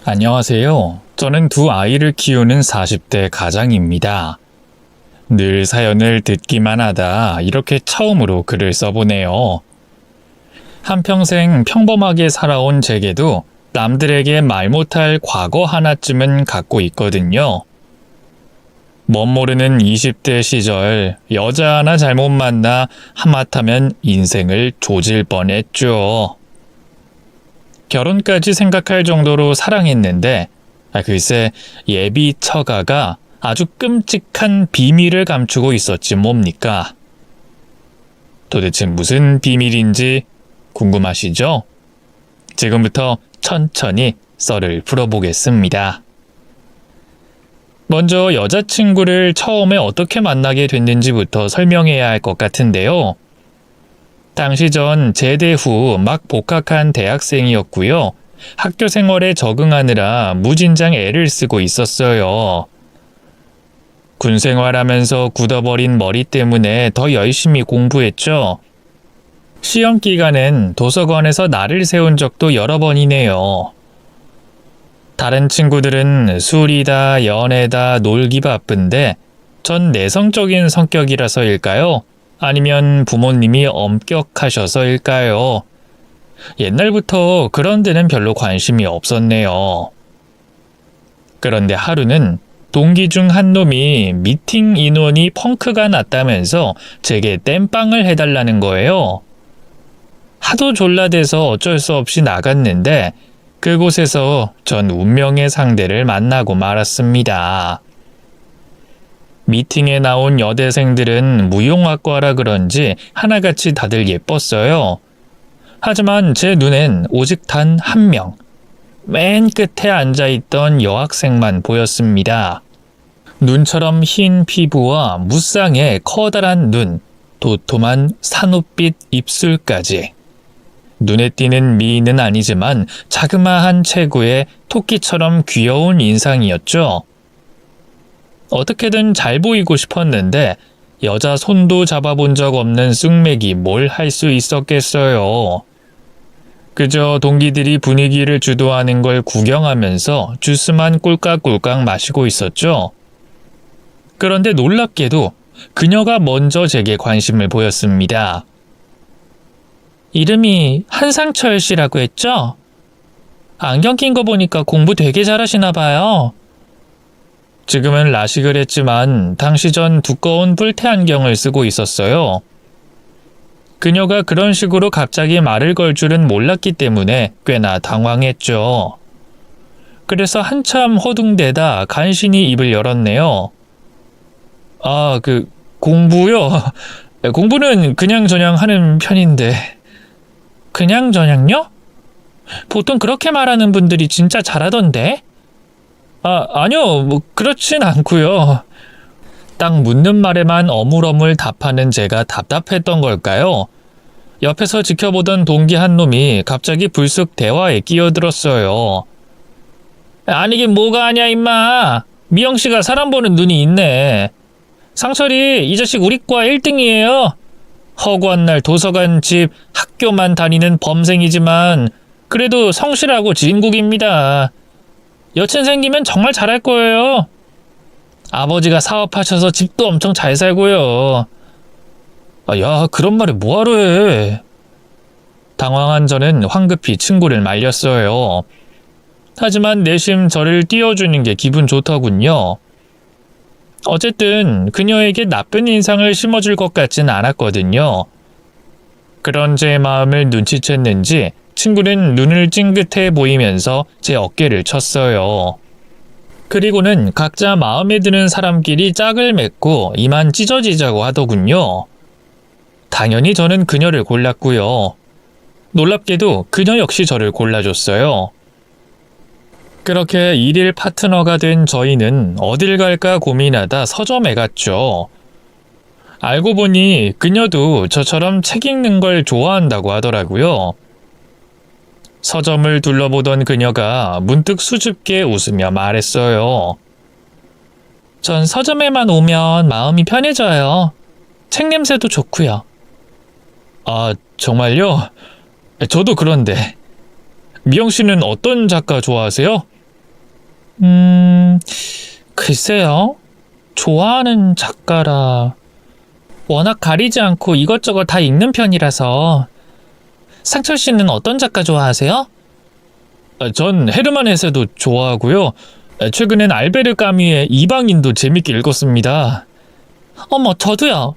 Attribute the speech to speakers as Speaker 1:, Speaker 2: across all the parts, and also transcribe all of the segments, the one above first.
Speaker 1: 안녕하세요. 저는 두 아이를 키우는 40대 가장입니다. 늘 사연을 듣기만 하다 이렇게 처음으로 글을 써보네요. 한평생 평범하게 살아온 제게도 남들에게 말 못할 과거 하나쯤은 갖고 있거든요. 멋모르는 20대 시절 여자 하나 잘못 만나 하마터면 인생을 조질 뻔했죠. 결혼까지 생각할 정도로 사랑했는데 글쎄 예비 처가가 아주 끔찍한 비밀을 감추고 있었지 뭡니까? 도대체 무슨 비밀인지 궁금하시죠? 지금부터 천천히 썰을 풀어보겠습니다. 먼저 여자친구를 처음에 어떻게 만나게 됐는지부터 설명해야 할 것 같은데요. 당시 전 제대 후 막 복학한 대학생이었고요. 학교 생활에 적응하느라 무진장 애를 쓰고 있었어요. 군 생활하면서 굳어버린 머리 때문에 더 열심히 공부했죠. 시험 기간엔 도서관에서 날을 세운 적도 여러 번이네요. 다른 친구들은 술이다, 연애다, 놀기 바쁜데 전 내성적인 성격이라서일까요? 아니면 부모님이 엄격하셔서일까요? 옛날부터 그런 데는 별로 관심이 없었네요. 그런데 하루는 동기 중 한 놈이 미팅 인원이 펑크가 났다면서 제게 땜빵을 해달라는 거예요. 하도 졸라대서 어쩔 수 없이 나갔는데 그곳에서 전 운명의 상대를 만나고 말았습니다. 미팅에 나온 여대생들은 무용학과라 그런지 하나같이 다들 예뻤어요. 하지만 제 눈엔 오직 단 한 명, 맨 끝에 앉아있던 여학생만 보였습니다. 눈처럼 흰 피부와 무쌍의 커다란 눈, 도톰한 산호빛 입술까지. 눈에 띄는 미인은 아니지만 자그마한 체구에 토끼처럼 귀여운 인상이었죠. 어떻게든 잘 보이고 싶었는데 여자 손도 잡아본 적 없는 쑥맥이 뭘 할 수 있었겠어요. 그저 동기들이 분위기를 주도하는 걸 구경하면서 주스만 꿀깍꿀깍 마시고 있었죠. 그런데 놀랍게도 그녀가 먼저 제게 관심을 보였습니다. 이름이 한상철 씨라고 했죠? 안경 낀 거 보니까 공부 되게 잘하시나 봐요. 지금은 라식을 했지만 당시 전 두꺼운 뿔테 안경을 쓰고 있었어요. 그녀가 그런 식으로 갑자기 말을 걸 줄은 몰랐기 때문에 꽤나 당황했죠. 그래서 한참 허둥대다 간신히 입을 열었네요. 공부요? 공부는 그냥저냥 하는 편인데. 그냥저냥요? 보통 그렇게 말하는 분들이 진짜 잘하던데? 아니요, 그렇진 않고요. 딱 묻는 말에만 어물어물 답하는 제가 답답했던 걸까요? 옆에서 지켜보던 동기 한 놈이 갑자기 불쑥 대화에 끼어들었어요. 아니긴 뭐가 아냐 임마. 미영씨가 사람 보는 눈이 있네. 상철이 이 자식 우리 과 1등이에요. 허구한 날 도서관 집 학교만 다니는 범생이지만 그래도 성실하고 진국입니다. 여친 생기면 정말 잘할 거예요. 아버지가 사업하셔서 집도 엄청 잘 살고요. 야, 그런 말을 뭐하러 해. 당황한 저는 황급히 친구를 말렸어요. 하지만 내심 저를 띄워주는 게 기분 좋더군요. 어쨌든 그녀에게 나쁜 인상을 심어줄 것 같진 않았거든요. 그런 제 마음을 눈치챘는지 친구는 눈을 찡긋해 보이면서 제 어깨를 쳤어요. 그리고는 각자 마음에 드는 사람끼리 짝을 맺고 이만 찢어지자고 하더군요. 당연히 저는 그녀를 골랐고요. 놀랍게도 그녀 역시 저를 골라줬어요. 그렇게 일일 파트너가 된 저희는 어딜 갈까 고민하다 서점에 갔죠. 알고 보니 그녀도 저처럼 책 읽는 걸 좋아한다고 하더라고요. 서점을 둘러보던 그녀가 문득 수줍게 웃으며 말했어요. 전 서점에만 오면 마음이 편해져요. 책 냄새도 좋고요. 정말요? 저도 그런데. 미영 씨는 어떤 작가 좋아하세요? 글쎄요. 좋아하는 작가라. 워낙 가리지 않고 이것저것 다 읽는 편이라서. 상철 씨는 어떤 작가 좋아하세요? 전 헤르만 헤세도 좋아하고요. 최근엔 알베르 까뮈의 이방인도 재밌게 읽었습니다. 어머, 저도요.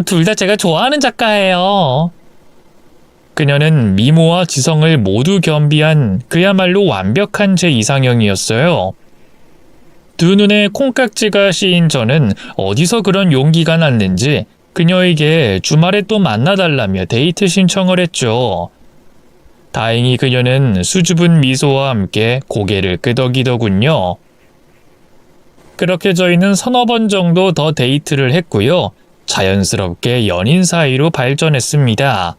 Speaker 1: 둘 다 제가 좋아하는 작가예요. 그녀는 미모와 지성을 모두 겸비한 그야말로 완벽한 제 이상형이었어요. 두 눈에 콩깍지가 씌인 저는 어디서 그런 용기가 났는지 그녀에게 주말에 또 만나달라며 데이트 신청을 했죠. 다행히 그녀는 수줍은 미소와 함께 고개를 끄덕이더군요. 그렇게 저희는 서너 번 정도 더 데이트를 했고요. 자연스럽게 연인 사이로 발전했습니다.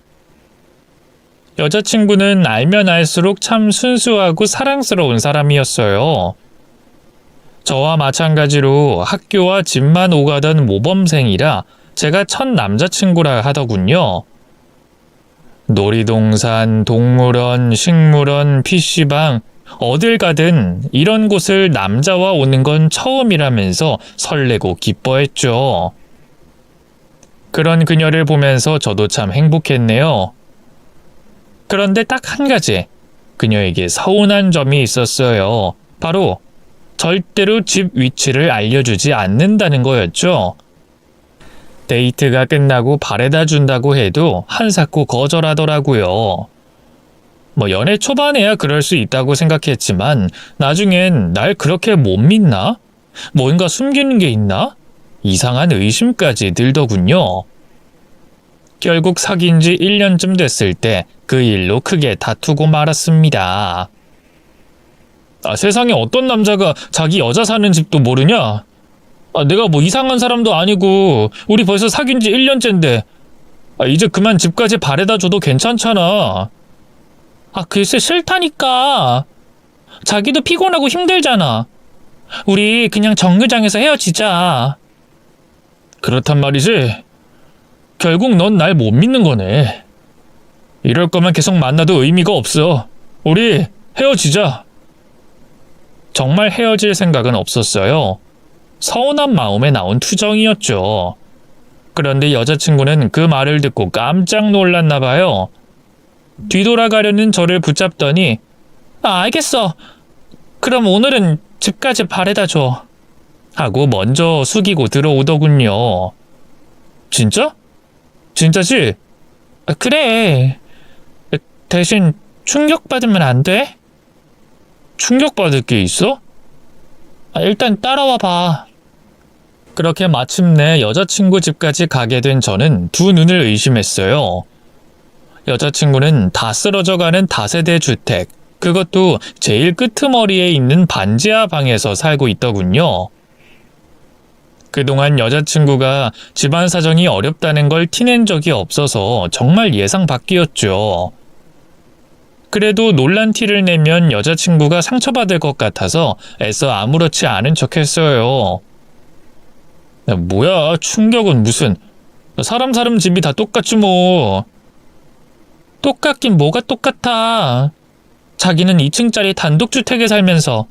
Speaker 1: 여자친구는 알면 알수록 참 순수하고 사랑스러운 사람이었어요. 저와 마찬가지로 학교와 집만 오가던 모범생이라 제가 첫 남자친구라 하더군요. 놀이동산, 동물원, 식물원, PC방, 어딜 가든 이런 곳을 남자와 오는 건 처음이라면서 설레고 기뻐했죠. 그런 그녀를 보면서 저도 참 행복했네요. 그런데 딱 한 가지, 그녀에게 서운한 점이 있었어요. 바로 절대로 집 위치를 알려주지 않는다는 거였죠. 데이트가 끝나고 바래다 준다고 해도 한사코 거절하더라고요. 연애 초반에야 그럴 수 있다고 생각했지만 나중엔 날 그렇게 못 믿나? 뭔가 숨기는 게 있나? 이상한 의심까지 들더군요. 결국 사귄 지 1년쯤 됐을 때 그 일로 크게 다투고 말았습니다. 세상에 어떤 남자가 자기 여자 사는 집도 모르냐? 내가 이상한 사람도 아니고 우리 벌써 사귄 지 1년째인데 이제 그만 집까지 바래다 줘도 괜찮잖아. 글쎄 싫다니까. 자기도 피곤하고 힘들잖아. 우리 그냥 정류장에서 헤어지자. 그렇단 말이지. 결국 넌 날 못 믿는 거네. 이럴 거면 계속 만나도 의미가 없어. 우리 헤어지자. 정말 헤어질 생각은 없었어요. 서운한 마음에 나온 투정이었죠. 그런데 여자친구는 그 말을 듣고 깜짝 놀랐나 봐요. 뒤돌아가려는 저를 붙잡더니 알겠어. 그럼 오늘은 집까지 바래다 줘. 하고 먼저 숙이고 들어오더군요. 진짜? 진짜지? 그래. 대신 충격받으면 안 돼? 충격받을 게 있어? 일단 따라와 봐. 그렇게 마침내 여자친구 집까지 가게 된 저는 두 눈을 의심했어요. 여자친구는 다 쓰러져가는 다세대 주택, 그것도 제일 끄트머리에 있는 반지하 방에서 살고 있더군요. 그동안 여자친구가 집안 사정이 어렵다는 걸 티낸 적이 없어서 정말 예상 밖이었죠. 그래도 놀란 티를 내면 여자친구가 상처받을 것 같아서 애써 아무렇지 않은 척 했어요. 뭐야, 충격은 무슨. 사람 사람 집이 다 똑같지 뭐. 똑같긴 뭐가 똑같아. 자기는 2층짜리 단독주택에 살면서.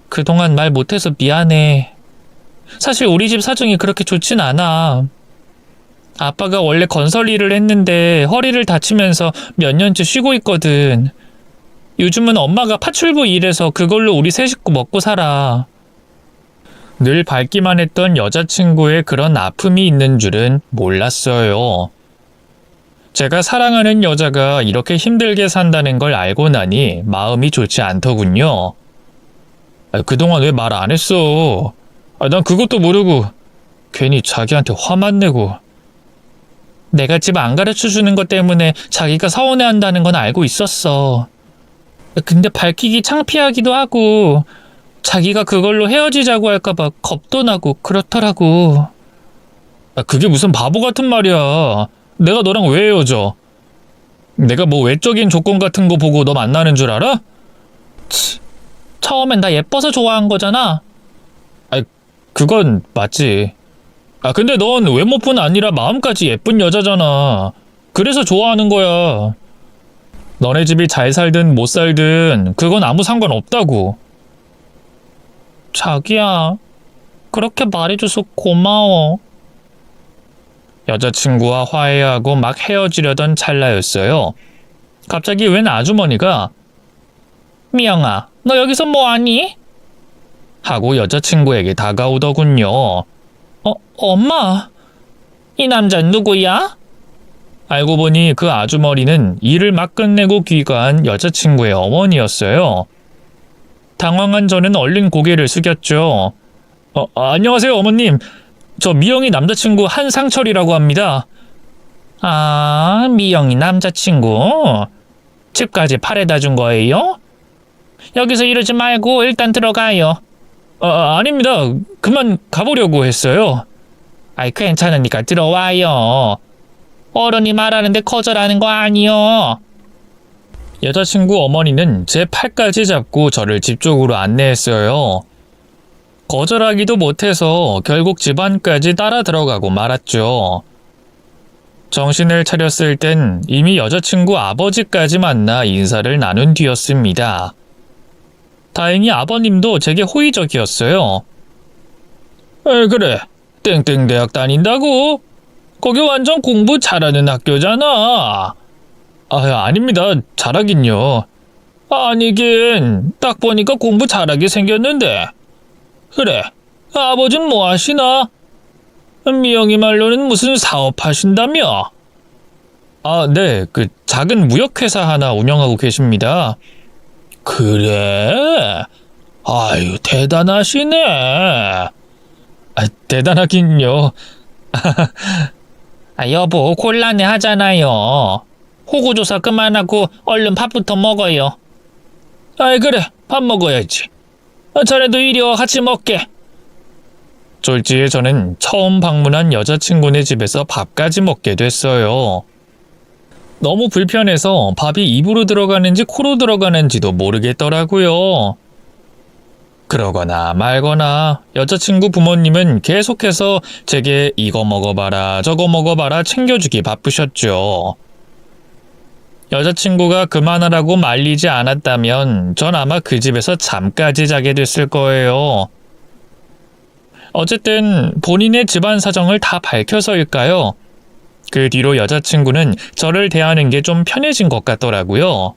Speaker 1: 그동안 말 못해서 미안해. 사실 우리 집 사정이 그렇게 좋진 않아. 아빠가 원래 건설 일을 했는데 허리를 다치면서 몇 년째 쉬고 있거든. 요즘은 엄마가 파출부 일해서 그걸로 우리 세 식구 먹고 살아. 늘 밝기만 했던 여자친구의 그런 아픔이 있는 줄은 몰랐어요. 제가 사랑하는 여자가 이렇게 힘들게 산다는 걸 알고 나니 마음이 좋지 않더군요. 그동안 왜 말 안 했어? 난 그것도 모르고 괜히 자기한테 화만 내고. 내가 집 안 가르쳐주는 것 때문에 자기가 서운해한다는 건 알고 있었어. 근데 밝히기 창피하기도 하고 자기가 그걸로 헤어지자고 할까봐 겁도 나고 그렇더라고. 그게 무슨 바보 같은 말이야. 내가 너랑 왜 헤어져? 내가 외적인 조건 같은 거 보고 너 만나는 줄 알아? 처음엔 나 예뻐서 좋아한 거잖아. 그건 맞지. 근데 넌 외모뿐 아니라 마음까지 예쁜 여자잖아. 그래서 좋아하는 거야. 너네 집이 잘 살든 못 살든 그건 아무 상관없다고. 자기야, 그렇게 말해줘서 고마워. 여자친구와 화해하고 막 헤어지려던 찰나였어요. 갑자기 웬 아주머니가 미영아, 너 여기서 뭐하니? 하고 여자친구에게 다가오더군요. 엄마, 이 남자는 누구야? 알고 보니 그 아주머니는 일을 막 끝내고 귀가한 여자친구의 어머니였어요. 당황한 저는 얼른 고개를 숙였죠. 안녕하세요, 어머님. 저 미영이 남자친구 한상철이라고 합니다. 아, 미영이 남자친구? 집까지 팔에다 준 거예요? 여기서 이러지 말고 일단 들어가요. 아닙니다. 그만 가보려고 했어요. 아이, 괜찮으니까 들어와요. 어른이 말하는데 거절하는 거 아니요. 여자친구 어머니는 제 팔까지 잡고 저를 집 쪽으로 안내했어요. 거절하기도 못해서 결국 집 안까지 따라 들어가고 말았죠. 정신을 차렸을 땐 이미 여자친구 아버지까지 만나 인사를 나눈 뒤였습니다. 다행히 아버님도 제게 호의적이었어요. 그래, 땡땡 대학 다닌다고? 거기 완전 공부 잘하는 학교잖아. 아닙니다. 잘하긴요. 아니긴, 딱 보니까 공부 잘하게 생겼는데. 그래, 아버진 뭐 하시나? 미영이 말로는 무슨 사업 하신다며? 네, 작은 무역회사 하나 운영하고 계십니다. 그래? 아유, 대단하시네. 대단하긴요. 여보, 곤란해 하잖아요. 호구조사 그만하고 얼른 밥부터 먹어요. 그래, 밥 먹어야지. 자네도 이리 와 같이 먹게. 졸지에 저는 처음 방문한 여자친구네 집에서 밥까지 먹게 됐어요. 너무 불편해서 밥이 입으로 들어가는지 코로 들어가는지도 모르겠더라고요. 그러거나 말거나 여자친구 부모님은 계속해서 제게 이거 먹어봐라 저거 먹어봐라 챙겨주기 바쁘셨죠. 여자친구가 그만하라고 말리지 않았다면 전 아마 그 집에서 잠까지 자게 됐을 거예요. 어쨌든 본인의 집안 사정을 다 밝혀서일까요? 그 뒤로 여자친구는 저를 대하는 게 좀 편해진 것 같더라고요.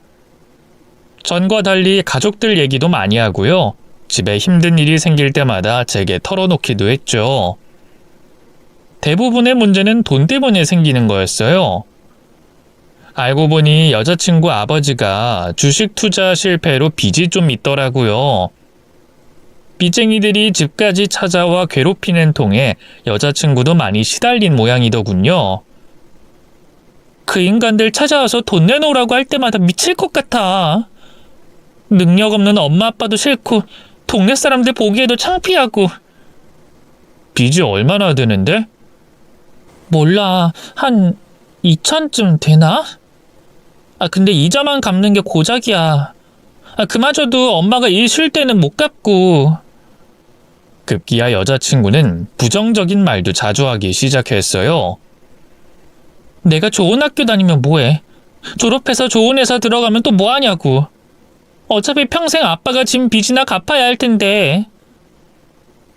Speaker 1: 전과 달리 가족들 얘기도 많이 하고요. 집에 힘든 일이 생길 때마다 제게 털어놓기도 했죠. 대부분의 문제는 돈 때문에 생기는 거였어요. 알고 보니 여자친구 아버지가 주식 투자 실패로 빚이 좀 있더라고요. 빚쟁이들이 집까지 찾아와 괴롭히는 통에 여자친구도 많이 시달린 모양이더군요. 그 인간들 찾아와서 돈 내놓으라고 할 때마다 미칠 것 같아. 능력 없는 엄마 아빠도 싫고 동네 사람들 보기에도 창피하고. 빚이 얼마나 되는데? 몰라, 한 2천쯤 되나? 근데 이자만 갚는 게 고작이야. 그마저도 엄마가 일 쉴 때는 못 갚고. 급기야 여자친구는 부정적인 말도 자주 하기 시작했어요. 내가 좋은 학교 다니면 뭐해? 졸업해서 좋은 회사 들어가면 또 뭐하냐고. 어차피 평생 아빠가 진 빚이나 갚아야 할 텐데.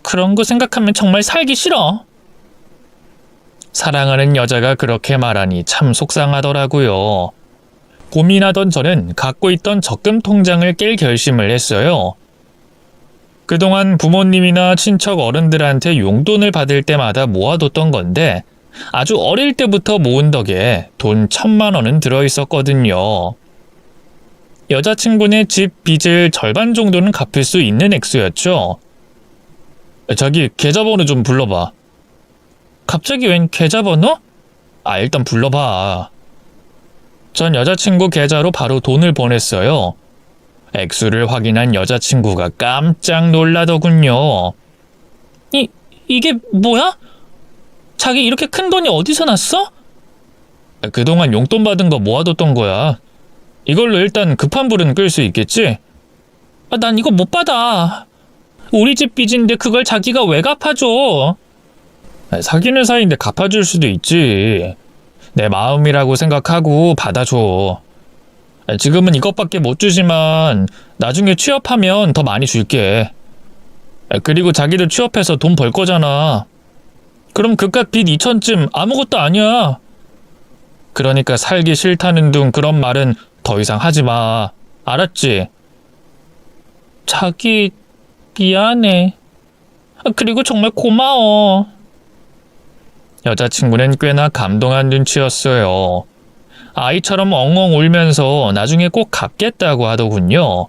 Speaker 1: 그런 거 생각하면 정말 살기 싫어. 사랑하는 여자가 그렇게 말하니 참 속상하더라고요. 고민하던 저는 갖고 있던 적금 통장을 깰 결심을 했어요. 그동안 부모님이나 친척 어른들한테 용돈을 받을 때마다 모아뒀던 건데 아주 어릴 때부터 모은 덕에 돈 1,000만 원은 들어있었거든요. 여자친구네 집 빚을 절반 정도는 갚을 수 있는 액수였죠. 자기 계좌번호 좀 불러봐. 갑자기 웬 계좌번호? 일단 불러봐. 전 여자친구 계좌로 바로 돈을 보냈어요. 액수를 확인한 여자친구가 깜짝 놀라더군요. 이게 뭐야? 자기 이렇게 큰 돈이 어디서 났어? 그동안 용돈 받은 거 모아뒀던 거야. 이걸로 일단 급한 불은 끌 수 있겠지? 난 이거 못 받아. 우리 집 빚인데 그걸 자기가 왜 갚아줘? 사귀는 사이인데 갚아줄 수도 있지. 내 마음이라고 생각하고 받아줘. 지금은 이것밖에 못 주지만 나중에 취업하면 더 많이 줄게. 그리고 자기도 취업해서 돈 벌 거잖아. 그럼 그깟 빚 2천쯤 아무것도 아니야. 그러니까 살기 싫다는 둥 그런 말은 더 이상 하지 마. 알았지? 자기 미안해. 그리고 정말 고마워. 여자친구는 꽤나 감동한 눈치였어요. 아이처럼 엉엉 울면서 나중에 꼭 갚겠다고 하더군요.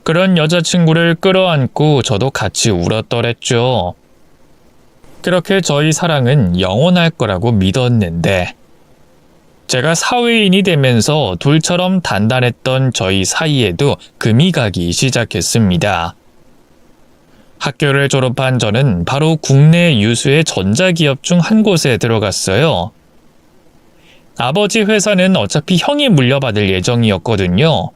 Speaker 1: 그런 여자친구를 끌어안고 저도 같이 울었더랬죠. 그렇게 저희 사랑은 영원할 거라고 믿었는데 제가 사회인이 되면서 돌처럼 단단했던 저희 사이에도 금이 가기 시작했습니다. 학교를 졸업한 저는 바로 국내 유수의 전자기업 중 한 곳에 들어갔어요. 아버지 회사는 어차피 형이 물려받을 예정이었거든요.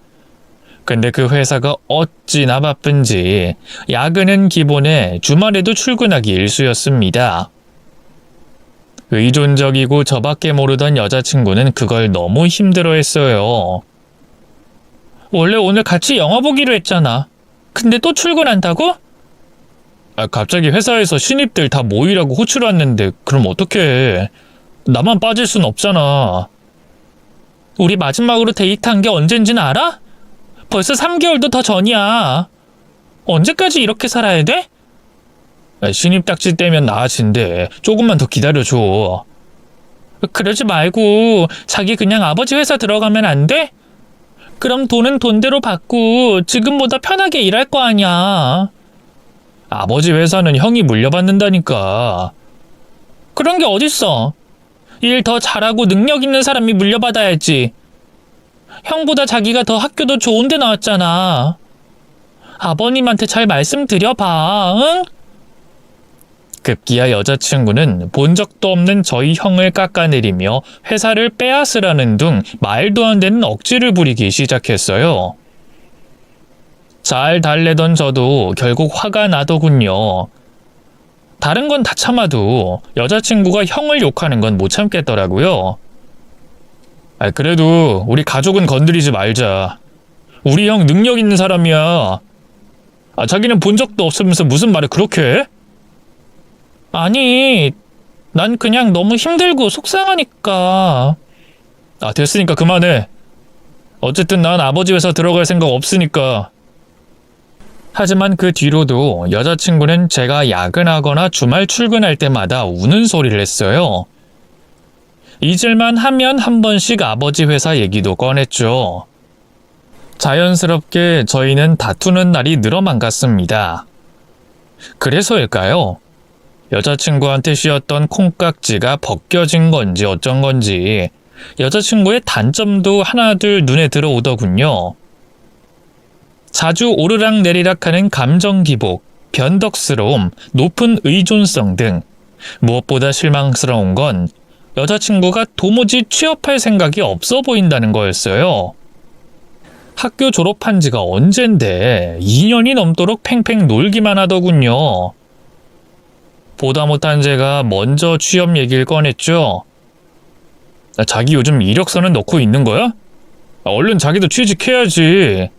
Speaker 1: 근데 그 회사가 어찌나 바쁜지 야근은 기본에 주말에도 출근하기 일쑤였습니다. 의존적이고 저밖에 모르던 여자친구는 그걸 너무 힘들어했어요. 원래 오늘 같이 영화 보기로 했잖아. 근데 또 출근한다고? 갑자기 회사에서 신입들 다 모이라고 호출 왔는데 그럼 어떡해. 나만 빠질 순 없잖아. 우리 마지막으로 데이트한 게 언젠지는 알아? 벌써 3개월도 더 전이야. 언제까지 이렇게 살아야 돼? 신입 딱지 떼면 나아진대. 조금만 더 기다려줘. 그러지 말고 자기 그냥 아버지 회사 들어가면 안 돼? 그럼 돈은 돈대로 받고 지금보다 편하게 일할 거 아니야. 아버지 회사는 형이 물려받는다니까. 그런 게 어딨어. 일 더 잘하고 능력 있는 사람이 물려받아야지. 형보다 자기가 더 학교도 좋은 데 나왔잖아. 아버님한테 잘 말씀드려봐, 응? 급기야 여자친구는 본 적도 없는 저희 형을 깎아내리며 회사를 빼앗으라는 등 말도 안 되는 억지를 부리기 시작했어요. 잘 달래던 저도 결국 화가 나더군요. 다른 건 다 참아도 여자친구가 형을 욕하는 건 못 참겠더라고요. 그래도 우리 가족은 건드리지 말자. 우리 형 능력 있는 사람이야. 자기는 본 적도 없으면서 무슨 말을 그렇게 해? 아니, 난 그냥 너무 힘들고 속상하니까. 됐으니까 그만해. 어쨌든 난 아버지 회사 들어갈 생각 없으니까. 하지만 그 뒤로도 여자친구는 제가 야근하거나 주말 출근할 때마다 우는 소리를 했어요. 잊을만 하면 한 번씩 아버지 회사 얘기도 꺼냈죠. 자연스럽게 저희는 다투는 날이 늘어만 갔습니다. 그래서일까요? 여자친구한테 씌었던 콩깍지가 벗겨진 건지 어쩐 건지 여자친구의 단점도 하나둘 눈에 들어오더군요. 자주 오르락내리락하는 감정 기복, 변덕스러움, 높은 의존성 등 무엇보다 실망스러운 건 여자친구가 도무지 취업할 생각이 없어 보인다는 거였어요. 학교 졸업한 지가 언젠데 2년이 넘도록 팽팽 놀기만 하더군요. 보다 못한 제가 먼저 취업 얘기를 꺼냈죠. 자기 요즘 이력서는 넣고 있는 거야? 얼른 자기도 취직해야지.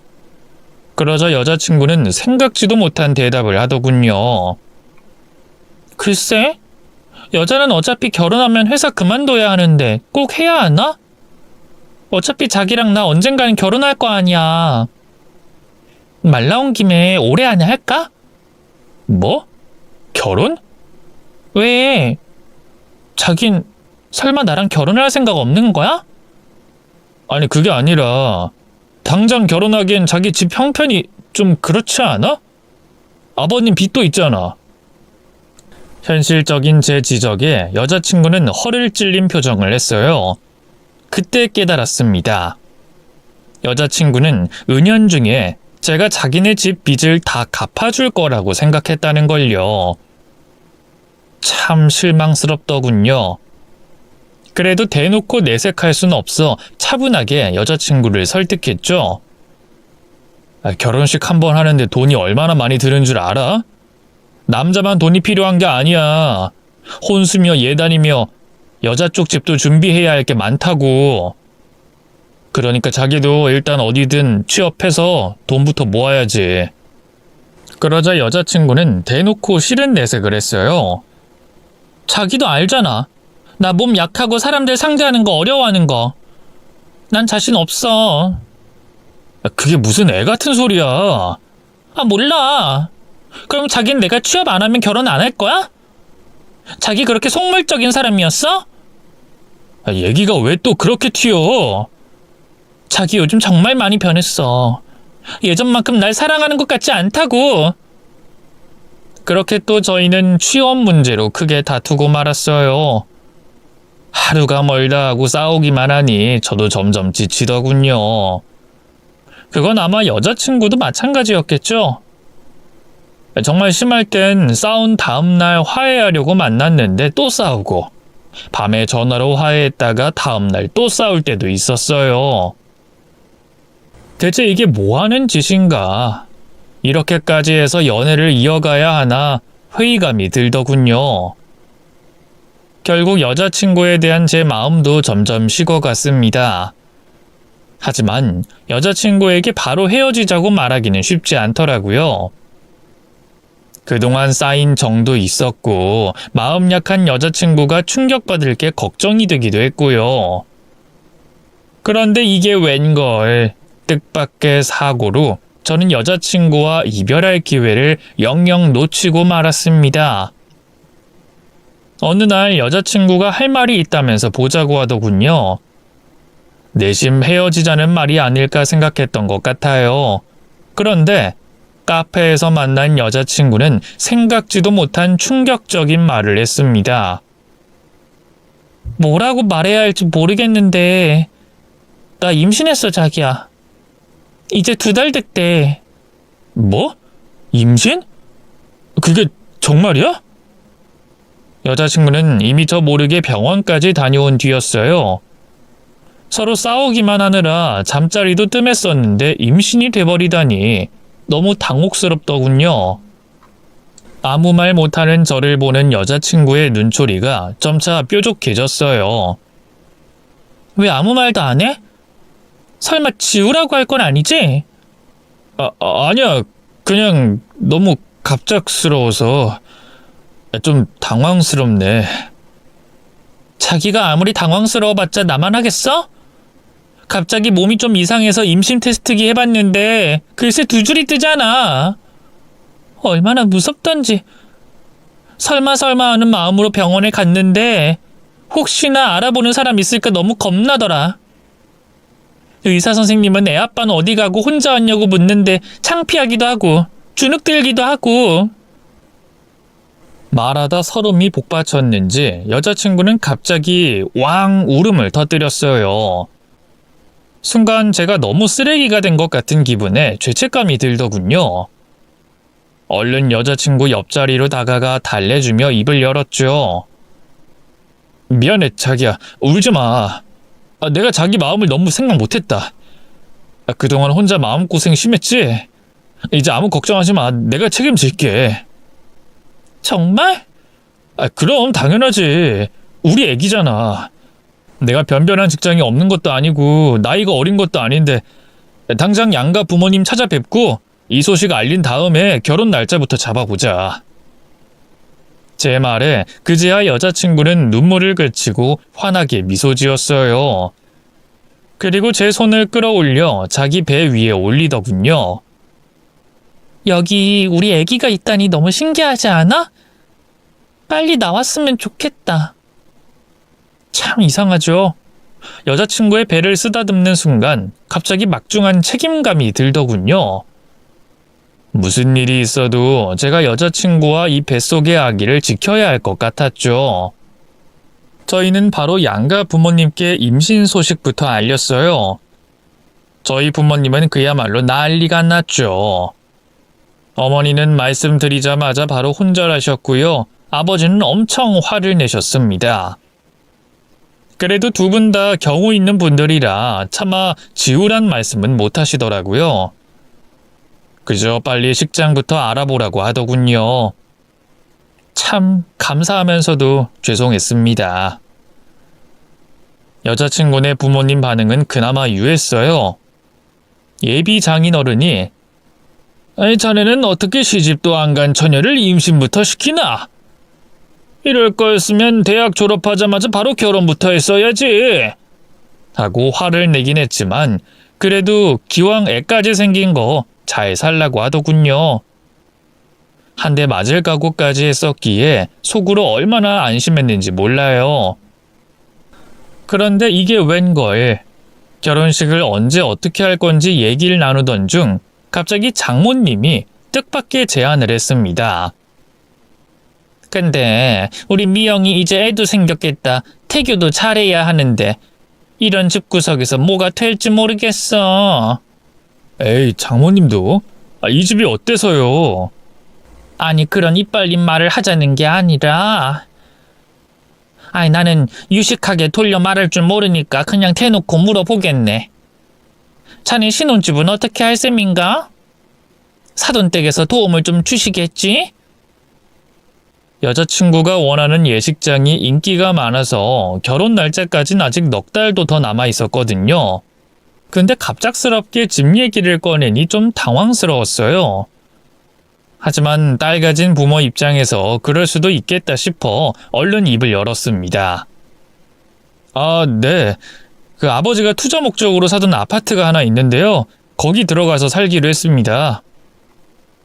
Speaker 1: 그러자 여자친구는 생각지도 못한 대답을 하더군요. 글쎄, 여자는 어차피 결혼하면 회사 그만둬야 하는데 꼭 해야 하나? 어차피 자기랑 나 언젠가는 결혼할 거 아니야. 말 나온 김에 올해 안에 할까? 뭐? 결혼? 왜? 자긴 설마 나랑 결혼할 생각 없는 거야? 아니 그게 아니라 당장 결혼하기엔 자기 집 형편이 좀 그렇지 않아? 아버님 빚도 있잖아. 현실적인 제 지적에 여자친구는 허를 찔린 표정을 했어요. 그때 깨달았습니다. 여자친구는 은연중에 제가 자기네 집 빚을 다 갚아줄 거라고 생각했다는 걸요. 참 실망스럽더군요. 그래도 대놓고 내색할 순 없어 차분하게 여자친구를 설득했죠. 결혼식 한 번 하는데 돈이 얼마나 많이 드는 줄 알아? 남자만 돈이 필요한 게 아니야. 혼수며 예단이며 여자 쪽 집도 준비해야 할 게 많다고. 그러니까 자기도 일단 어디든 취업해서 돈부터 모아야지. 그러자 여자친구는 대놓고 싫은 내색을 했어요. 자기도 알잖아. 나 몸 약하고 사람들 상대하는 거 어려워하는 거. 난 자신 없어. 그게 무슨 애 같은 소리야. 아, 몰라. 그럼 자긴 내가 취업 안 하면 결혼 안 할 거야? 자기 그렇게 속물적인 사람이었어? 얘기가 왜 또 그렇게 튀어? 자기 요즘 정말 많이 변했어. 예전만큼 날 사랑하는 것 같지 않다고. 그렇게 또 저희는 취업 문제로 크게 다투고 말았어요. 하루가 멀다 하고 싸우기만 하니 저도 점점 지치더군요. 그건 아마 여자친구도 마찬가지였겠죠? 정말 심할 땐 싸운 다음날 화해하려고 만났는데 또 싸우고, 밤에 전화로 화해했다가 다음날 또 싸울 때도 있었어요. 대체 이게 뭐하는 짓인가? 이렇게까지 해서 연애를 이어가야 하나 회의감이 들더군요. 결국 여자친구에 대한 제 마음도 점점 식어갔습니다. 하지만 여자친구에게 바로 헤어지자고 말하기는 쉽지 않더라고요. 그동안 쌓인 정도 있었고 마음 약한 여자친구가 충격받을 게 걱정이 되기도 했고요. 그런데 이게 웬걸, 뜻밖의 사고로 저는 여자친구와 이별할 기회를 영영 놓치고 말았습니다. 어느 날 여자친구가 할 말이 있다면서 보자고 하더군요. 내심 헤어지자는 말이 아닐까 생각했던 것 같아요. 그런데 카페에서 만난 여자친구는 생각지도 못한 충격적인 말을 했습니다. 뭐라고 말해야 할지 모르겠는데 나 임신했어, 자기야. 이제 2달 됐대. 뭐? 임신? 그게 정말이야? 여자친구는 이미 저 모르게 병원까지 다녀온 뒤였어요. 서로 싸우기만 하느라 잠자리도 뜸했었는데 임신이 돼버리다니 너무 당혹스럽더군요. 아무 말 못하는 저를 보는 여자친구의 눈초리가 점차 뾰족해졌어요. 왜 아무 말도 안 해? 설마 지우라고 할 건 아니지? 아니야. 그냥 너무 갑작스러워서 좀 당황스럽네. 자기가 아무리 당황스러워봤자 나만 하겠어? 갑자기 몸이 좀 이상해서 임신 테스트기 해봤는데 글쎄 2줄이 뜨잖아. 얼마나 무섭던지. 설마 하는 마음으로 병원에 갔는데 혹시나 알아보는 사람 있을까 너무 겁나더라. 의사 선생님은 애 아빠는 어디 가고 혼자 왔냐고 묻는데 창피하기도 하고 주눅들기도 하고. 말하다 설움이 복받쳤는지 여자친구는 갑자기 왕 울음을 터뜨렸어요. 순간 제가 너무 쓰레기가 된 것 같은 기분에 죄책감이 들더군요. 얼른 여자친구 옆자리로 다가가 달래주며 입을 열었죠. 미안해, 자기야. 울지 마. 내가 자기 마음을 너무 생각 못했다. 그동안 혼자 마음고생 심했지? 이제 아무 걱정하지 마. 내가 책임질게. 정말? 그럼 당연하지. 우리 애기잖아. 내가 변변한 직장이 없는 것도 아니고 나이가 어린 것도 아닌데 당장 양가 부모님 찾아뵙고 이 소식 알린 다음에 결혼 날짜부터 잡아보자. 제 말에 그제야 여자친구는 눈물을 그치고 환하게 미소 지었어요. 그리고 제 손을 끌어올려 자기 배 위에 올리더군요. 여기 우리 애기가 있다니 너무 신기하지 않아? 빨리 나왔으면 좋겠다. 참 이상하죠? 여자친구의 배를 쓰다듬는 순간 갑자기 막중한 책임감이 들더군요. 무슨 일이 있어도 제가 여자친구와 이 뱃속의 아기를 지켜야 할 것 같았죠. 저희는 바로 양가 부모님께 임신 소식부터 알렸어요. 저희 부모님은 그야말로 난리가 났죠. 어머니는 말씀드리자마자 바로 혼절하셨고요. 아버지는 엄청 화를 내셨습니다. 그래도 2분 다 경우 있는 분들이라 차마 지우란 말씀은 못 하시더라고요. 그저 빨리 식장부터 알아보라고 하더군요. 참 감사하면서도 죄송했습니다. 여자친구네 부모님 반응은 그나마 유했어요. 예비 장인어른이 아니, 자네는 어떻게 시집도 안 간 처녀를 임신부터 시키나? 이럴 거였으면 대학 졸업하자마자 바로 결혼부터 했어야지. 하고 화를 내긴 했지만 그래도 기왕 애까지 생긴 거 잘 살라고 하더군요. 한 대 맞을 각오까지 했었기에 속으로 얼마나 안심했는지 몰라요. 그런데 이게 웬걸. 결혼식을 언제 어떻게 할 건지 얘기를 나누던 중 갑자기 장모님이 뜻밖의 제안을 했습니다. 근데 우리 미영이 이제 애도 생겼겠다. 태교도 잘해야 하는데 이런 집구석에서 뭐가 될지 모르겠어. 에이, 장모님도? 이 집이 어때서요? 아니, 그런 이빨린 말을 하자는 게 아니라 나는 유식하게 돌려 말할 줄 모르니까 그냥 대놓고 물어보겠네. 자네 신혼집은 어떻게 할 셈인가? 사돈댁에서 도움을 좀 주시겠지? 여자친구가 원하는 예식장이 인기가 많아서 결혼 날짜까진 아직 넉 달도 더 남아 있었거든요. 근데 갑작스럽게 집 얘기를 꺼내니 좀 당황스러웠어요. 하지만 딸 가진 부모 입장에서 그럴 수도 있겠다 싶어 얼른 입을 열었습니다. 네. 그 아버지가 투자 목적으로 사둔 아파트가 하나 있는데요. 거기 들어가서 살기로 했습니다.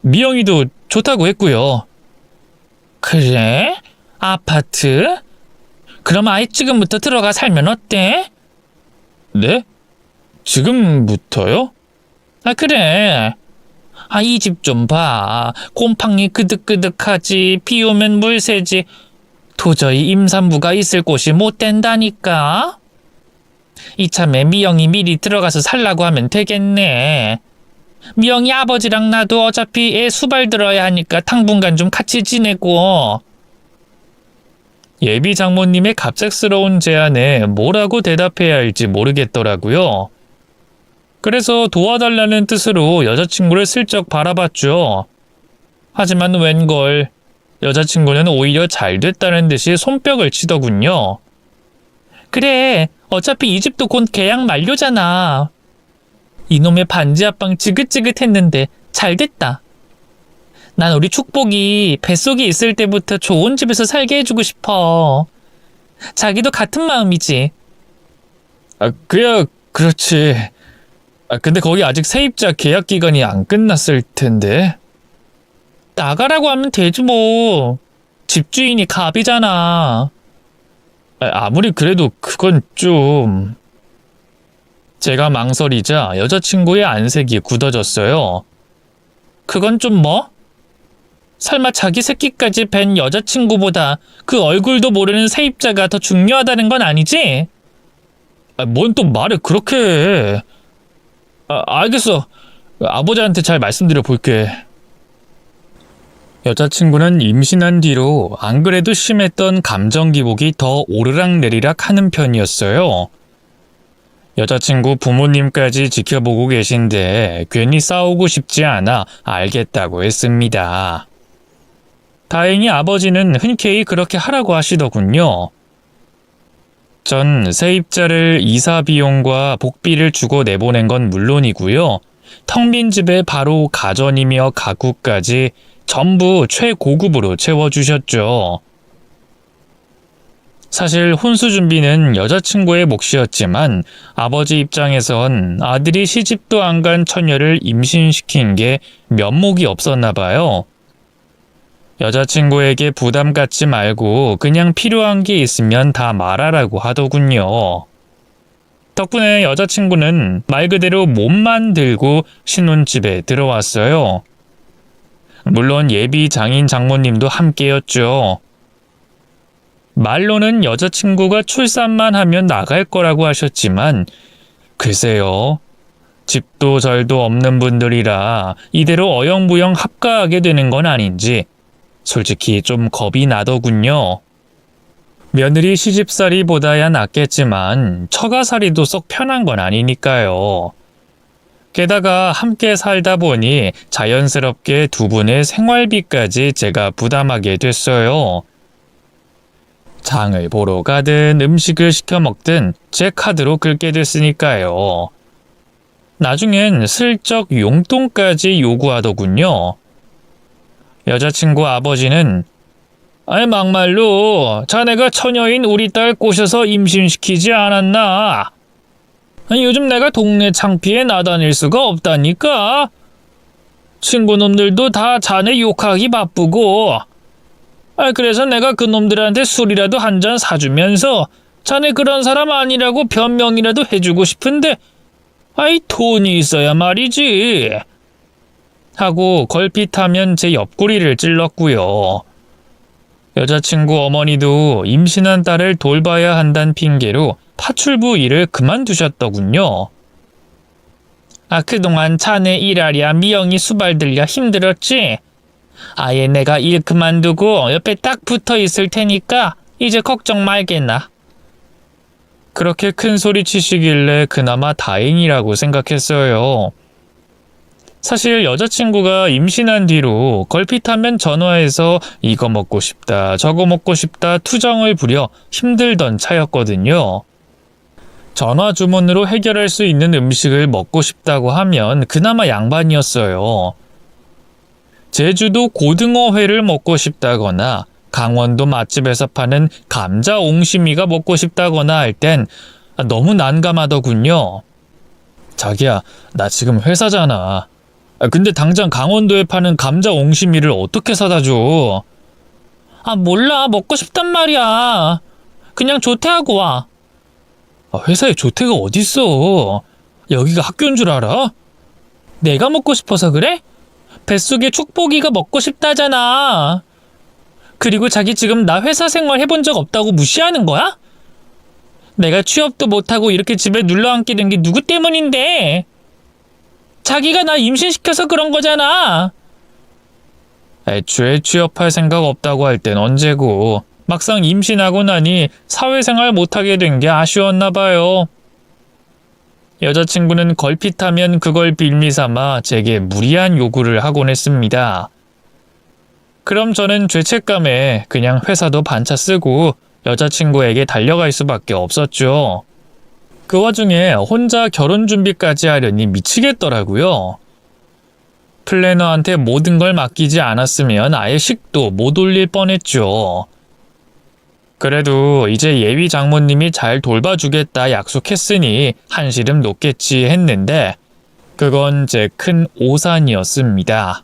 Speaker 1: 미영이도 좋다고 했고요. 그래? 아파트? 그럼 아예 지금부터 들어가 살면 어때? 네? 지금부터요? 그래. 이 집 좀 봐. 곰팡이 그득그득하지. 비 오면 물 새지. 도저히 임산부가 있을 곳이 못 된다니까. 이참에 미영이 미리 들어가서 살라고 하면 되겠네. 미영이 아버지랑 나도 어차피 애 수발 들어야 하니까 당분간 좀 같이 지내고. 예비 장모님의 갑작스러운 제안에 뭐라고 대답해야 할지 모르겠더라고요. 그래서 도와달라는 뜻으로 여자친구를 슬쩍 바라봤죠. 하지만 웬걸, 여자친구는 오히려 잘 됐다는 듯이 손뼉을 치더군요. 그래, 어차피 이 집도 곧 계약 만료잖아. 이놈의 반지 합방 지긋지긋했는데 잘 됐다. 난 우리 축복이 뱃속에 있을 때부터 좋은 집에서 살게 해주고 싶어. 자기도 같은 마음이지. 그야 그렇지. 근데 거기 아직 세입자 계약 기간이 안 끝났을 텐데. 나가라고 하면 되지 뭐. 집주인이 갑이잖아. 아무리 그래도 그건 좀... 제가 망설이자 여자친구의 안색이 굳어졌어요. 그건 좀 뭐? 설마 자기 새끼까지 뵌 여자친구보다 그 얼굴도 모르는 세입자가 더 중요하다는 건 아니지? 뭔 또 말을 그렇게 해. 알겠어. 아버지한테 잘 말씀드려 볼게. 여자친구는 임신한 뒤로 안 그래도 심했던 감정 기복이 더 오르락내리락 하는 편이었어요. 여자친구 부모님까지 지켜보고 계신데 괜히 싸우고 싶지 않아 알겠다고 했습니다. 다행히 아버지는 흔쾌히 그렇게 하라고 하시더군요. 전 세입자를 이사 비용과 복비를 주고 내보낸 건 물론이고요. 텅 빈 집에 바로 가전이며 가구까지 전부 최고급으로 채워주셨죠. 사실 혼수 준비는 여자친구의 몫이었지만 아버지 입장에선 아들이 시집도 안 간 처녀를 임신시킨 게 면목이 없었나 봐요. 여자친구에게 부담 갖지 말고 그냥 필요한 게 있으면 다 말하라고 하더군요. 덕분에 여자친구는 말 그대로 몸만 들고 신혼집에 들어왔어요. 물론 예비 장인 장모님도 함께였죠. 말로는 여자친구가 출산만 하면 나갈 거라고 하셨지만 글쎄요. 집도 절도 없는 분들이라 이대로 어영부영 합가하게 되는 건 아닌지 솔직히 좀 겁이 나더군요. 며느리 시집살이보다야 낫겠지만 처가살이도 썩 편한 건 아니니까요. 게다가 함께 살다 보니 자연스럽게 두 분의 생활비까지 제가 부담하게 됐어요. 장을 보러 가든 음식을 시켜 먹든 제 카드로 긁게 됐으니까요. 나중엔 슬쩍 용돈까지 요구하더군요. 여자친구 아버지는 아니 막말로 자네가 처녀인 우리 딸 꼬셔서 임신시키지 않았나? 아니, 요즘 내가 동네 창피에 나다닐 수가 없다니까. 친구놈들도 다 자네 욕하기 바쁘고. 그래서 내가 그놈들한테 술이라도 한 잔 사주면서 자네 그런 사람 아니라고 변명이라도 해주고 싶은데 돈이 있어야 말이지. 하고 걸핏하면 제 옆구리를 찔렀고요. 여자친구 어머니도 임신한 딸을 돌봐야 한다는 핑계로 파출부 일을 그만두셨더군요. 그동안 자네 일하랴 미영이 수발들랴 힘들었지? 아예 내가 일 그만두고 옆에 딱 붙어 있을 테니까 이제 걱정 말겠나. 그렇게 큰 소리 치시길래 그나마 다행이라고 생각했어요. 사실 여자친구가 임신한 뒤로 걸핏하면 전화해서 이거 먹고 싶다 저거 먹고 싶다 투정을 부려 힘들던 차였거든요. 전화 주문으로 해결할 수 있는 음식을 먹고 싶다고 하면 그나마 양반이었어요. 제주도 고등어회를 먹고 싶다거나 강원도 맛집에서 파는 감자 옹심이가 먹고 싶다거나 할 땐 너무 난감하더군요. 자기야, 나 지금 회사잖아. 근데 당장 강원도에 파는 감자 옹심이를 어떻게 사다 줘? 몰라. 먹고 싶단 말이야. 그냥 조퇴하고 와. 회사에 조퇴가 어딨어. 여기가 학교인 줄 알아? 내가 먹고 싶어서 그래? 뱃속에 축복이가 먹고 싶다잖아. 그리고 자기 지금 나 회사 생활 해본 적 없다고 무시하는 거야? 내가 취업도 못하고 이렇게 집에 눌러앉게 된 게 누구 때문인데? 자기가 나 임신시켜서 그런 거잖아. 애초에 취업할 생각 없다고 할 땐 언제고 막상 임신하고 나니 사회생활 못하게 된 게 아쉬웠나 봐요. 여자친구는 걸핏하면 그걸 빌미삼아 제게 무리한 요구를 하곤 했습니다. 그럼 저는 죄책감에 그냥 회사도 반차 쓰고 여자친구에게 달려갈 수밖에 없었죠. 그 와중에 혼자 결혼 준비까지 하려니 미치겠더라고요. 플래너한테 모든 걸 맡기지 않았으면 아예 식도 못 올릴 뻔했죠. 그래도 이제 예비 장모님이 잘 돌봐주겠다 약속했으니 한시름 놓겠지 했는데 그건 제 큰 오산이었습니다.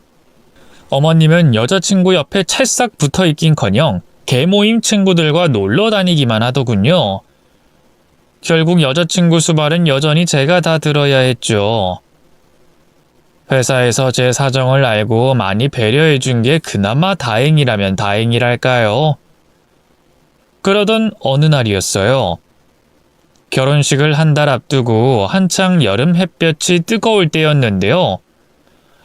Speaker 1: 어머님은 여자친구 옆에 찰싹 붙어있긴커녕 개모임 친구들과 놀러 다니기만 하더군요. 결국 여자친구 수발은 여전히 제가 다 들어야 했죠. 회사에서 제 사정을 알고 많이 배려해준 게 그나마 다행이라면 다행이랄까요. 그러던 어느 날이었어요. 결혼식을 한 달 앞두고 한창 여름 햇볕이 뜨거울 때였는데요.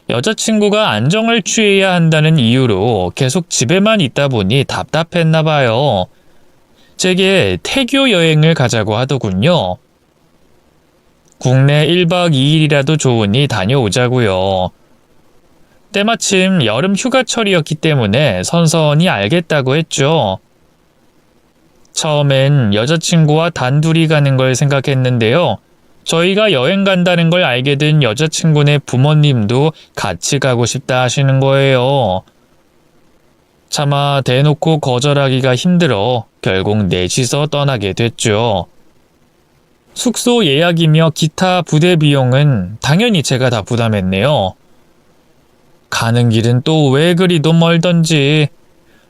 Speaker 1: 여자친구가 안정을 취해야 한다는 이유로 계속 집에만 있다 보니 답답했나 봐요. 제게 태교 여행을 가자고 하더군요. 국내 1박 2일이라도 좋으니 다녀오자고요. 때마침 여름 휴가철이었기 때문에 선선히 알겠다고 했죠. 처음엔 여자친구와 단둘이 가는 걸 생각했는데요. 저희가 여행 간다는 걸 알게 된 여자친구네 부모님도 같이 가고 싶다 하시는 거예요. 차마 대놓고 거절하기가 힘들어 결국 넷이서 떠나게 됐죠. 숙소 예약이며 기타 부대 비용은 당연히 제가 다 부담했네요. 가는 길은 또 왜 그리도 멀던지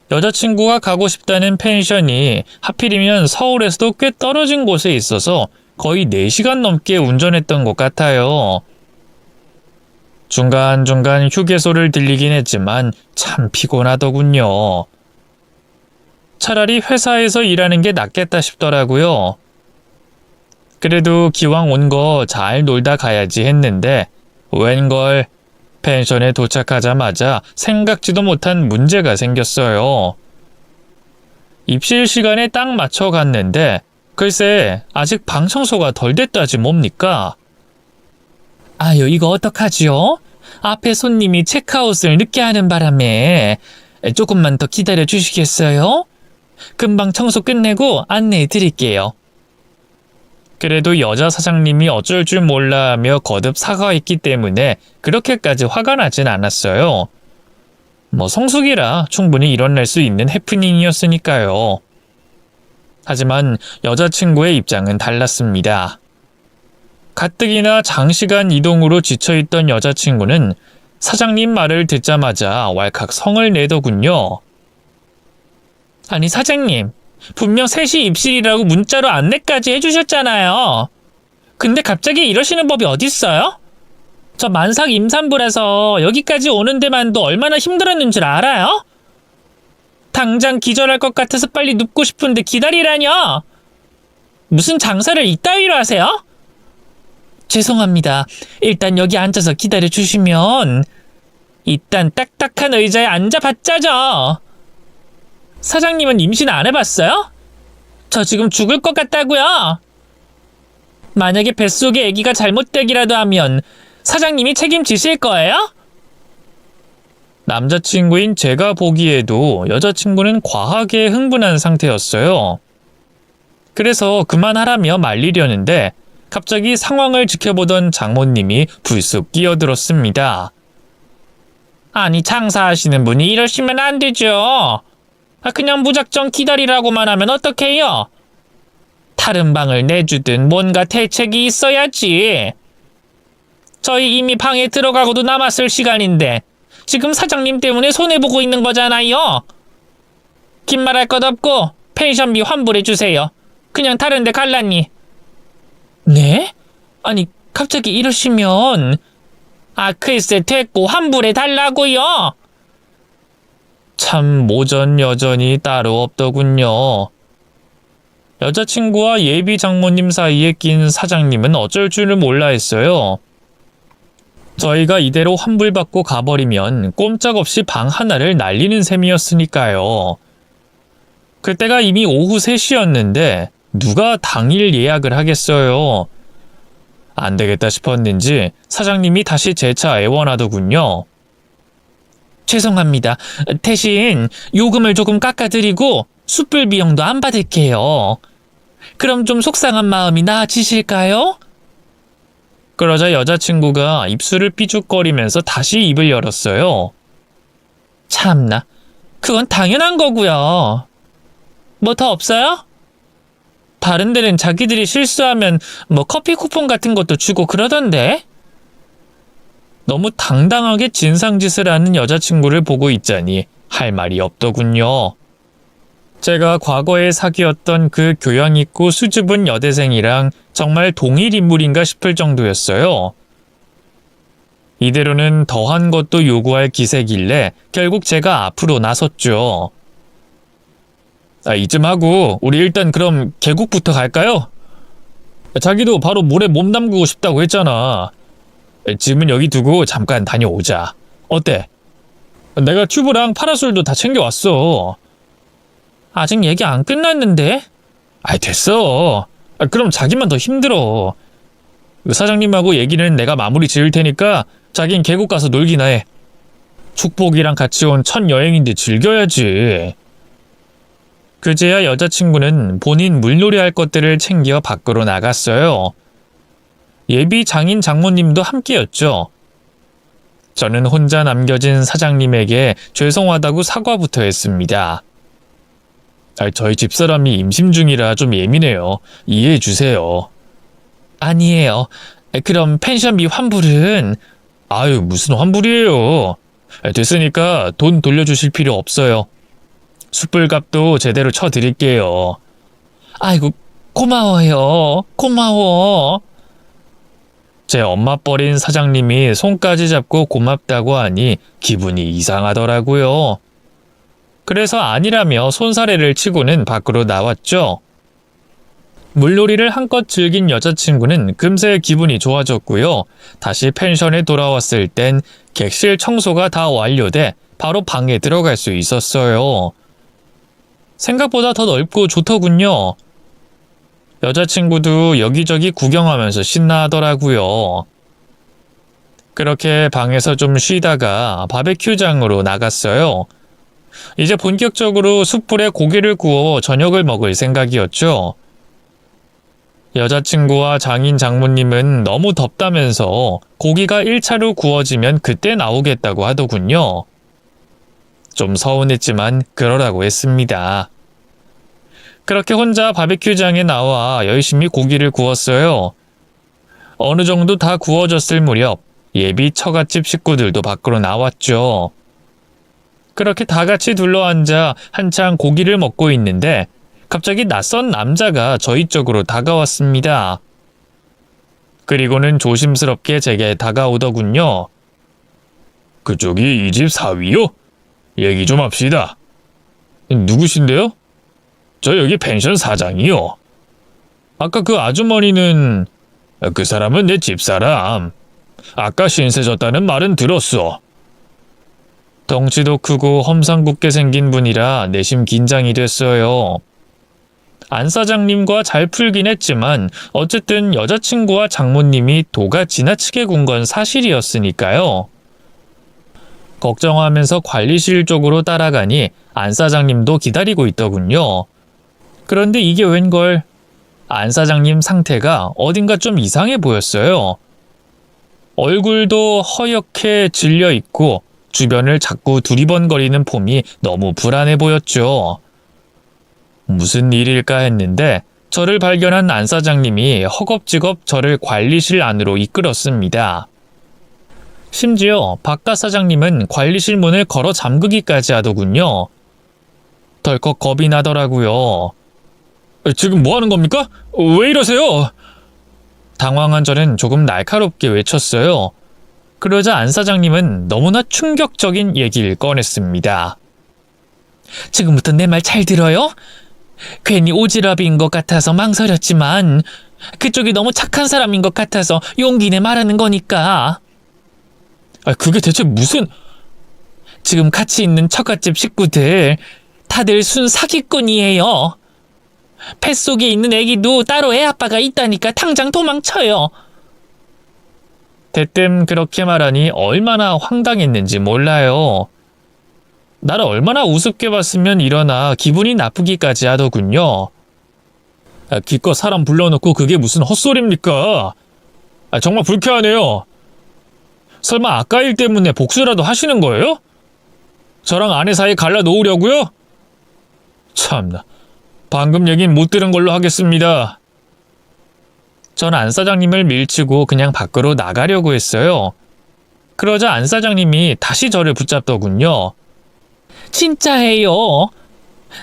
Speaker 1: 여자친구가 가고 싶다는 펜션이 하필이면 서울에서도 꽤 떨어진 곳에 있어서 거의 4시간 넘게 운전했던 것 같아요. 중간중간 휴게소를 들리긴 했지만 참 피곤하더군요. 차라리 회사에서 일하는 게 낫겠다 싶더라고요. 그래도 기왕 온 거 잘 놀다 가야지 했는데 웬걸 펜션에 도착하자마자 생각지도 못한 문제가 생겼어요. 입실 시간에 딱 맞춰 갔는데 글쎄 아직 방 청소가 덜 됐다지 뭡니까? 아유 이거 어떡하지요? 앞에 손님이 체크아웃을 늦게 하는 바람에 조금만 더 기다려 주시겠어요? 금방 청소 끝내고 안내해 드릴게요. 그래도 여자 사장님이 어쩔 줄 몰라 하며 거듭 사과했기 때문에 그렇게까지 화가 나진 않았어요. 뭐 성수기라 충분히 일어날 수 있는 해프닝이었으니까요. 하지만 여자친구의 입장은 달랐습니다. 가뜩이나 장시간 이동으로 지쳐있던 여자친구는 사장님 말을 듣자마자 왈칵 성을 내더군요. 아니 사장님, 분명 3시 입실이라고 문자로 안내까지 해주셨잖아요. 근데 갑자기 이러시는 법이 어딨어요? 저 만삭 임산부라서 여기까지 오는 데만도 얼마나 힘들었는 줄 알아요? 당장 기절할 것 같아서 빨리 눕고 싶은데 기다리라뇨? 무슨 장사를 이따위로 하세요? 죄송합니다. 일단 여기 앉아서 기다려주시면 일단 딱딱한 의자에 앉아봤자죠. 사장님은 임신 안 해봤어요? 저 지금 죽을 것 같다고요. 만약에 뱃속에 아기가 잘못되기라도 하면 사장님이 책임지실 거예요? 남자친구인 제가 보기에도 여자친구는 과하게 흥분한 상태였어요. 그래서 그만하라며 말리려는데 갑자기 상황을 지켜보던 장모님이 불쑥 끼어들었습니다. 아니 장사하시는 분이 이러시면 안 되죠. 그냥 무작정 기다리라고만 하면 어떡해요? 다른 방을 내주든 뭔가 대책이 있어야지. 저희 이미 방에 들어가고도 남았을 시간인데 지금 사장님 때문에 손해보고 있는 거잖아요. 긴 말 할 것 없고 펜션비 환불해주세요. 그냥 다른 데 갈라니. 네? 아니 갑자기 이러시면 글쎄 됐고 환불해달라고요. 참 모전 여전이 따로 없더군요. 여자친구와 예비 장모님 사이에 낀 사장님은 어쩔 줄을 몰라 했어요. 저희가 이대로 환불받고 가버리면 꼼짝없이 방 하나를 날리는 셈이었으니까요. 그때가 이미 오후 3시였는데 누가 당일 예약을 하겠어요. 안 되겠다 싶었는지 사장님이 다시 재차 애원하더군요. 죄송합니다. 대신 요금을 조금 깎아드리고 숯불 비용도 안 받을게요. 그럼 좀 속상한 마음이 나아지실까요? 그러자 여자친구가 입술을 삐죽거리면서 다시 입을 열었어요. 참나, 그건 당연한 거고요. 뭐 더 없어요? 다른 데는 자기들이 실수하면 뭐 커피 쿠폰 같은 것도 주고 그러던데? 너무 당당하게 진상짓을 하는 여자친구를 보고 있자니 할 말이 없더군요. 제가 과거에 사귀었던 그 교양 있고 수줍은 여대생이랑 정말 동일 인물인가 싶을 정도였어요. 이대로는 더한 것도 요구할 기세길래 결국 제가 앞으로 나섰죠. 이쯤 하고 우리 일단 그럼 계곡부터 갈까요? 자기도 바로 물에 몸 담그고 싶다고 했잖아. 짐은 여기 두고 잠깐 다녀오자. 어때? 내가 튜브랑 파라솔도 다 챙겨왔어. 아직 얘기 안 끝났는데? 됐어. 그럼 자기만 더 힘들어. 사장님하고 얘기는 내가 마무리 지을 테니까 자긴 계곡 가서 놀기나 해. 축복이랑 같이 온 첫 여행인데 즐겨야지. 그제야 여자친구는 본인 물놀이 할 것들을 챙겨 밖으로 나갔어요. 예비 장인 장모님도 함께였죠. 저는 혼자 남겨진 사장님에게 죄송하다고 사과부터 했습니다. 저희 집사람이 임신 중이라 좀 예민해요. 이해해 주세요. 아니에요. 그럼 펜션비 환불은? 무슨 환불이에요. 됐으니까 돈 돌려주실 필요 없어요. 숯불값도 제대로 쳐드릴게요. 아이고, 고마워요. 고마워. 제 엄마 뻘인 사장님이 손까지 잡고 고맙다고 하니 기분이 이상하더라고요. 그래서 아니라며 손사래를 치고는 밖으로 나왔죠. 물놀이를 한껏 즐긴 여자친구는 금세 기분이 좋아졌고요. 다시 펜션에 돌아왔을 땐 객실 청소가 다 완료돼 바로 방에 들어갈 수 있었어요. 생각보다 더 넓고 좋더군요. 여자친구도 여기저기 구경하면서 신나하더라고요. 그렇게 방에서 좀 쉬다가 바베큐장으로 나갔어요. 이제 본격적으로 숯불에 고기를 구워 저녁을 먹을 생각이었죠. 여자친구와 장인 장모님은 너무 덥다면서 고기가 1차로 구워지면 그때 나오겠다고 하더군요. 좀 서운했지만 그러라고 했습니다. 그렇게 혼자 바비큐장에 나와 열심히 고기를 구웠어요. 어느 정도 다 구워졌을 무렵 예비 처갓집 식구들도 밖으로 나왔죠. 그렇게 다 같이 둘러앉아 한창 고기를 먹고 있는데 갑자기 낯선 남자가 저희 쪽으로 다가왔습니다. 그리고는 조심스럽게 제게 다가오더군요. 그쪽이 이 집 사위요? 얘기 좀 합시다. 누구신데요? 저 여기 펜션 사장이요. 아까 그 아주머니는... 그 사람은 내 집사람. 아까 신세 졌다는 말은 들었어. 덩치도 크고 험상궂게 생긴 분이라 내심 긴장이 됐어요. 안 사장님과 잘 풀긴 했지만 어쨌든 여자친구와 장모님이 도가 지나치게 군 건 사실이었으니까요. 걱정하면서 관리실 쪽으로 따라가니 안 사장님도 기다리고 있더군요. 그런데 이게 웬걸, 안 사장님 상태가 어딘가 좀 이상해 보였어요. 얼굴도 허옇게 질려 있고 주변을 자꾸 두리번거리는 폼이 너무 불안해 보였죠. 무슨 일일까 했는데 저를 발견한 안 사장님이 허겁지겁 저를 관리실 안으로 이끌었습니다. 심지어 바깥 사장님은 관리실 문을 걸어 잠그기까지 하더군요. 덜컥 겁이 나더라고요. 지금 뭐 하는 겁니까? 왜 이러세요? 당황한 저는 조금 날카롭게 외쳤어요. 그러자 안 사장님은 너무나 충격적인 얘기를 꺼냈습니다. 지금부터 내 말 잘 들어요? 괜히 오지랖인 것 같아서 망설였지만 그쪽이 너무 착한 사람인 것 같아서 용기 내 말하는 거니까. 그게 대체 무슨... 지금 같이 있는 처갓집 식구들 다들 순 사기꾼이에요. 뱃속에 있는 애기도 따로 애아빠가 있다니까 당장 도망쳐요. 대뜸 그렇게 말하니 얼마나 황당했는지 몰라요. 나를 얼마나 우습게 봤으면 일어나 기분이 나쁘기까지 하더군요. 기껏 사람 불러놓고 그게 무슨 헛소리입니까? 정말 불쾌하네요. 설마 아까 일 때문에 복수라도 하시는 거예요? 저랑 아내 사이 갈라놓으려고요? 참나, 방금 얘긴 못 들은 걸로 하겠습니다. 전 안 사장님을 밀치고 그냥 밖으로 나가려고 했어요. 그러자 안 사장님이 다시 저를 붙잡더군요. 진짜예요.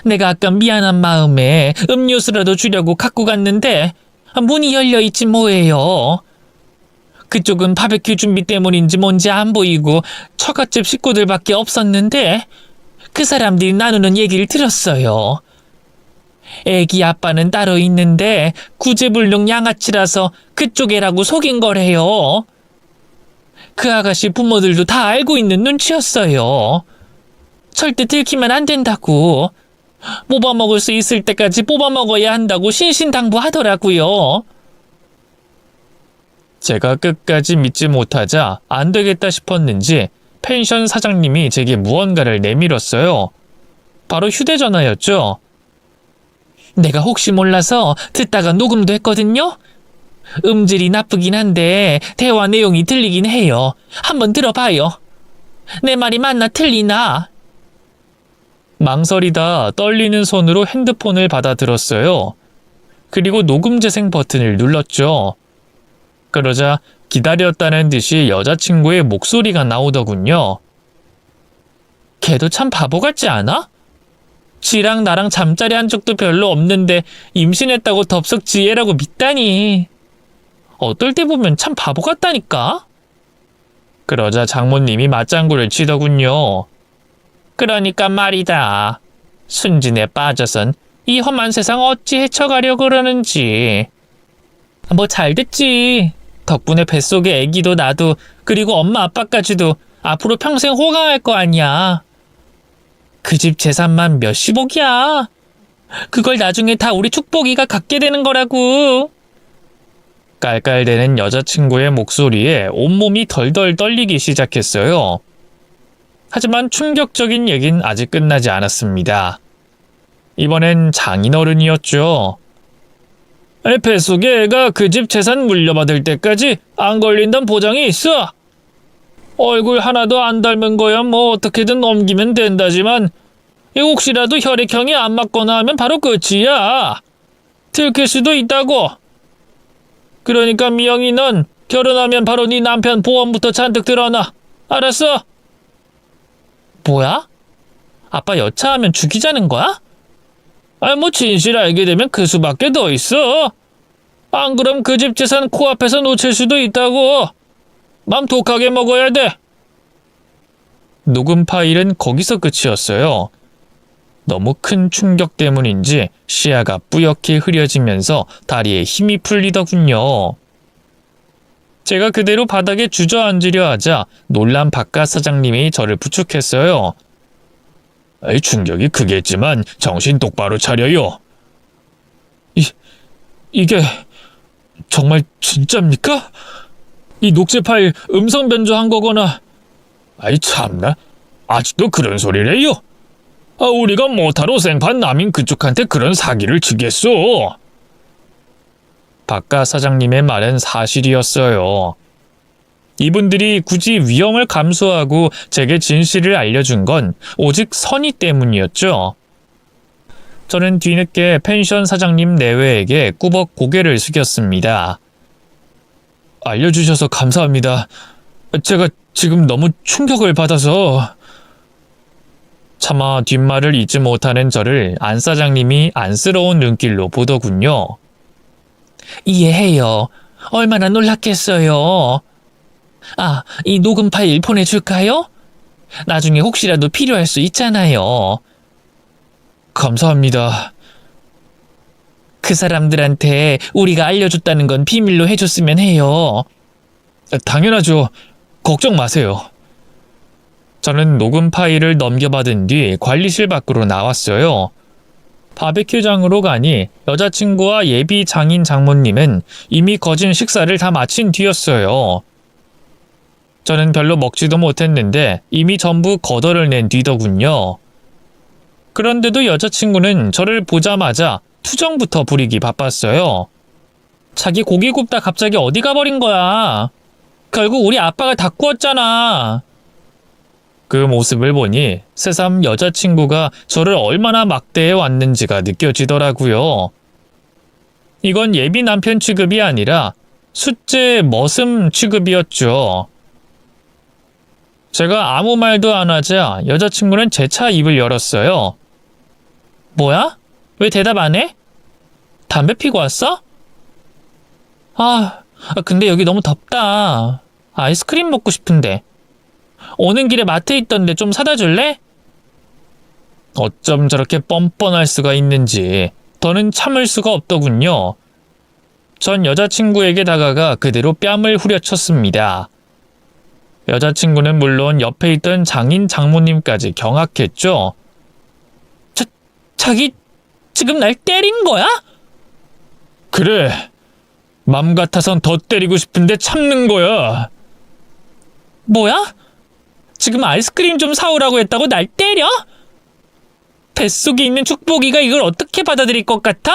Speaker 1: 내가 아까 미안한 마음에 음료수라도 주려고 갖고 갔는데 문이 열려있지 뭐예요. 그쪽은 바베큐 준비 때문인지 뭔지 안 보이고 처갓집 식구들밖에 없었는데 그 사람들이 나누는 얘기를 들었어요. 애기 아빠는 따로 있는데 구제불능 양아치라서 그쪽 애라고 속인 거래요. 그 아가씨 부모들도 다 알고 있는 눈치였어요. 절대 들키면 안 된다고. 뽑아먹을 수 있을 때까지 뽑아먹어야 한다고 신신당부하더라고요. 제가 끝까지 믿지 못하자 안 되겠다 싶었는지 펜션 사장님이 제게 무언가를 내밀었어요. 바로 휴대전화였죠. 내가 혹시 몰라서 듣다가 녹음도 했거든요. 음질이 나쁘긴 한데 대화 내용이 들리긴 해요. 한번 들어봐요. 내 말이 맞나 틀리나? 망설이다 떨리는 손으로 핸드폰을 받아 들었어요. 그리고 녹음 재생 버튼을 눌렀죠. 그러자 기다렸다는 듯이 여자친구의 목소리가 나오더군요. 걔도 참 바보 같지 않아? 지랑 나랑 잠자리 한 적도 별로 없는데 임신했다고 덥석 지혜라고 믿다니. 어떨 때 보면 참 바보 같다니까? 그러자 장모님이 맞장구를 치더군요. 그러니까 말이다. 순진에 빠져선 이 험한 세상 어찌 헤쳐가려 그러는지. 뭐 잘 됐지. 덕분에 뱃속에 애기도 나도 그리고 엄마 아빠까지도 앞으로 평생 호강할 거 아니야. 그 집 재산만 몇십억이야. 그걸 나중에 다 우리 축복이가 갖게 되는 거라고. 깔깔대는 여자친구의 목소리에 온몸이 덜덜 떨리기 시작했어요. 하지만 충격적인 얘긴 아직 끝나지 않았습니다. 이번엔 장인어른이었죠. 뱃속에 애가 그 집 재산 물려받을 때까지 안 걸린다는 보장이 있어. 얼굴 하나도 안 닮은 거야 뭐 어떻게든 넘기면 된다지만 혹시라도 혈액형이 안 맞거나 하면 바로 끝이야. 들킬 수도 있다고. 그러니까 미영이 넌 결혼하면 바로 네 남편 보험부터 잔뜩 들어놔. 알았어? 뭐야? 아빠 여차하면 죽이자는 거야? 뭐 진실 알게 되면 그 수밖에 더 있어. 안 그럼 그 집 재산 코앞에서 놓칠 수도 있다고. 맘 독하게 먹어야 돼. 녹음 파일은 거기서 끝이었어요. 너무 큰 충격 때문인지 시야가 뿌옇게 흐려지면서 다리에 힘이 풀리더군요. 제가 그대로 바닥에 주저앉으려 하자 놀란 바깥 사장님이 저를 부축했어요. 충격이 크겠지만 정신 똑바로 차려요. 이게 정말 진짜입니까? 이 녹취 파일 음성 변조한 거거나. 참나. 아직도 그런 소리래요? 우리가 못하러 생판 남인 그쪽한테 그런 사기를 치겠소. 바깥 사장님의 말은 사실이었어요. 이분들이 굳이 위험을 감수하고 제게 진실을 알려준 건 오직 선의 때문이었죠. 저는 뒤늦게 펜션 사장님 내외에게 꾸벅 고개를 숙였습니다. 알려주셔서 감사합니다. 제가 지금 너무 충격을 받아서. 차마 뒷말을 잊지 못하는 저를 안 사장님이 안쓰러운 눈길로 보더군요. 이해해요. 얼마나 놀랐겠어요. 이 녹음 파일 보내줄까요? 나중에 혹시라도 필요할 수 있잖아요. 감사합니다. 그 사람들한테 우리가 알려줬다는 건 비밀로 해줬으면 해요. 당연하죠. 걱정 마세요. 저는 녹음 파일을 넘겨받은 뒤 관리실 밖으로 나왔어요. 바베큐장으로 가니 여자친구와 예비 장인 장모님은 이미 거진 식사를 다 마친 뒤였어요. 저는 별로 먹지도 못했는데 이미 전부 거덜을 낸 뒤더군요. 그런데도 여자친구는 저를 보자마자 투정부터 부리기 바빴어요. 자기 고기 굽다 갑자기 어디 가버린 거야. 결국 우리 아빠가 다 구웠잖아. 그 모습을 보니 새삼 여자친구가 저를 얼마나 막대해 왔는지가 느껴지더라고요. 이건 예비 남편 취급이 아니라 숫제 머슴 취급이었죠. 제가 아무 말도 안 하자 여자친구는 재차 입을 열었어요. 뭐야? 왜 대답 안 해? 담배 피고 왔어? 근데 여기 너무 덥다. 아이스크림 먹고 싶은데. 오는 길에 마트에 있던데 좀 사다 줄래? 어쩜 저렇게 뻔뻔할 수가 있는지 더는 참을 수가 없더군요. 전 여자친구에게 다가가 그대로 뺨을 후려쳤습니다. 여자친구는 물론 옆에 있던 장인 장모님까지 경악했죠. 자기 지금 날 때린 거야? 그래. 맘 같아선 더 때리고 싶은데 참는 거야. 뭐야? 지금 아이스크림 좀 사오라고 했다고 날 때려? 뱃속에 있는 축복이가 이걸 어떻게 받아들일 것 같아?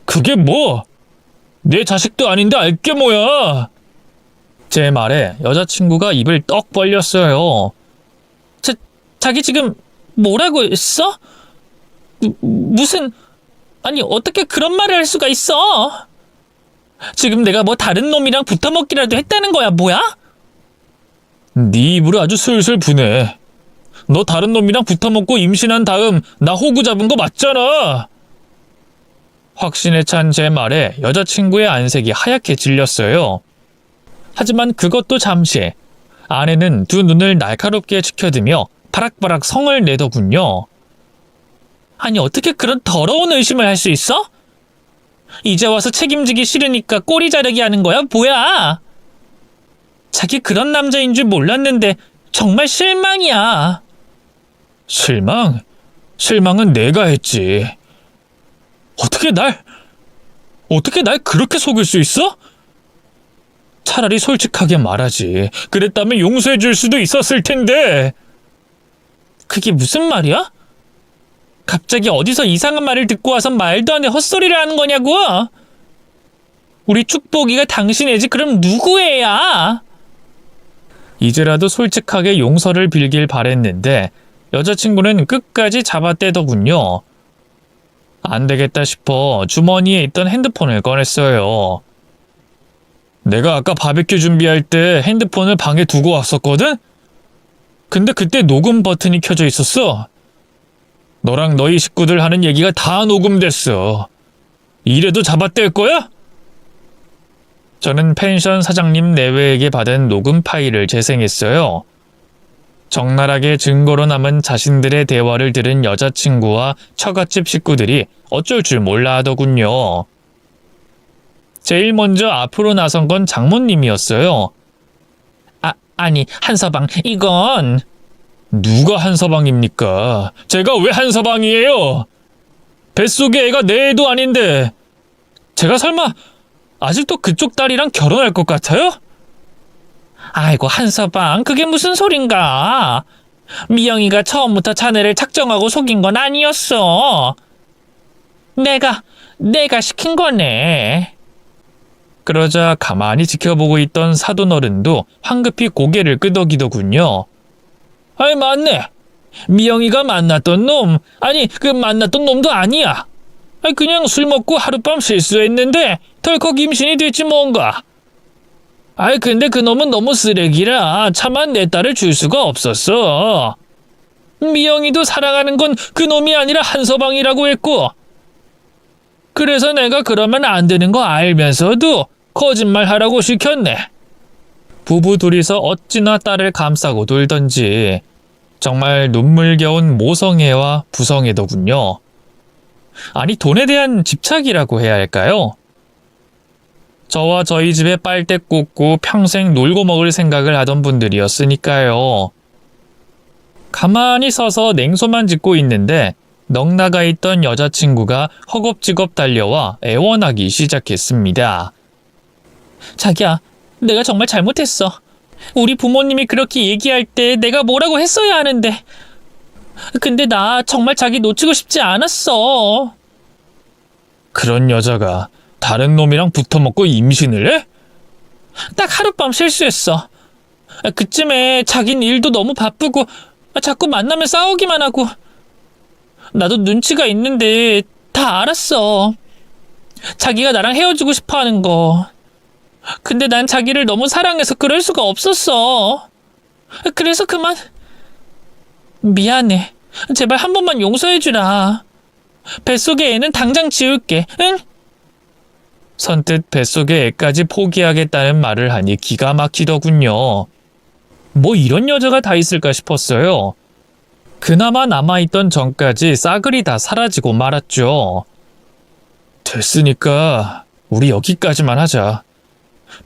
Speaker 1: 그게 뭐? 내 자식도 아닌데 알게 뭐야? 제 말에 여자친구가 입을 떡 벌렸어요. 자기 지금 뭐라고 했어? 무슨... 아니 어떻게 그런 말을 할 수가 있어? 지금 내가 뭐 다른 놈이랑 붙어먹기라도 했다는 거야 뭐야? 네 입으로 아주 슬슬 부네. 너 다른 놈이랑 붙어먹고 임신한 다음 나 호구 잡은 거 맞잖아. 확신에 찬 제 말에 여자친구의 안색이 하얗게 질렸어요. 하지만 그것도 잠시. 아내는 두 눈을 날카롭게 치켜드며 바락바락 성을 내더군요. 아니 어떻게 그런 더러운 의심을 할 수 있어? 이제 와서 책임지기 싫으니까 꼬리 자르기 하는 거야 뭐야? 자기 그런 남자인 줄 몰랐는데 정말 실망이야. 실망? 실망은 내가 했지. 어떻게 날 그렇게 속일 수 있어? 차라리 솔직하게 말하지. 그랬다면 용서해 줄 수도 있었을 텐데. 그게 무슨 말이야? 갑자기 어디서 이상한 말을 듣고 와서 말도 안 돼 헛소리를 하는 거냐고? 우리 축복이가 당신 애지 그럼 누구 애야? 이제라도 솔직하게 용서를 빌길 바랬는데 여자친구는 끝까지 잡아떼더군요. 안 되겠다 싶어 주머니에 있던 핸드폰을 꺼냈어요. 내가 아까 바베큐 준비할 때 핸드폰을 방에 두고 왔었거든? 근데 그때 녹음 버튼이 켜져 있었어. 너랑 너희 식구들 하는 얘기가 다 녹음됐어. 이래도 잡아뗄 거야? 저는 펜션 사장님 내외에게 받은 녹음 파일을 재생했어요. 적나라하게 증거로 남은 자신들의 대화를 들은 여자친구와 처갓집 식구들이 어쩔 줄 몰라 하더군요. 제일 먼저 앞으로 나선 건 장모님이었어요. 아니 한서방 이건... 누가 한서방입니까? 제가 왜 한서방이에요? 뱃속의 애가 내 애도 아닌데 제가 설마 아직도 그쪽 딸이랑 결혼할 것 같아요? 아이고 한서방 그게 무슨 소린가? 미영이가 처음부터 자네를 작정하고 속인 건 아니었어. 내가 시킨 거네. 그러자 가만히 지켜보고 있던 사돈어른도 황급히 고개를 끄덕이더군요. 아이 맞네. 미영이가 만났던 놈, 아니 그 만났던 놈도 아니야. 그냥 술 먹고 하룻밤 실수했는데 덜컥 임신이 됐지 뭔가. 근데 그 놈은 너무 쓰레기라 차마 내 딸을 줄 수가 없었어. 미영이도 사랑하는 건 그 놈이 아니라 한서방이라고 했고. 그래서 내가 그러면 안 되는 거 알면서도 거짓말하라고 시켰네. 부부 둘이서 어찌나 딸을 감싸고 돌던지 정말 눈물겨운 모성애와 부성애더군요. 아니 돈에 대한 집착이라고 해야 할까요? 저와 저희 집에 빨대 꽂고 평생 놀고 먹을 생각을 하던 분들이었으니까요. 가만히 서서 냉소만 짓고 있는데 넋나가 있던 여자친구가 허겁지겁 달려와 애원하기 시작했습니다. 자기야, 내가 정말 잘못했어. 우리 부모님이 그렇게 얘기할 때 내가 뭐라고 했어야 하는데. 근데 나 정말 자기 놓치고 싶지 않았어. 그런 여자가 다른 놈이랑 붙어먹고 임신을 해? 딱 하룻밤 실수했어. 그쯤에 자긴 일도 너무 바쁘고 자꾸 만나면 싸우기만 하고. 나도 눈치가 있는데 다 알았어. 자기가 나랑 헤어지고 싶어하는 거. 근데 난 자기를 너무 사랑해서 그럴 수가 없었어. 그래서 그만. 미안해. 제발 한 번만 용서해주라. 뱃속의 애는 당장 지울게. 응? 선뜻 뱃속의 애까지 포기하겠다는 말을 하니 기가 막히더군요. 뭐 이런 여자가 다 있을까 싶었어요. 그나마 남아있던 정까지 싸그리 다 사라지고 말았죠. 됐으니까 우리 여기까지만 하자.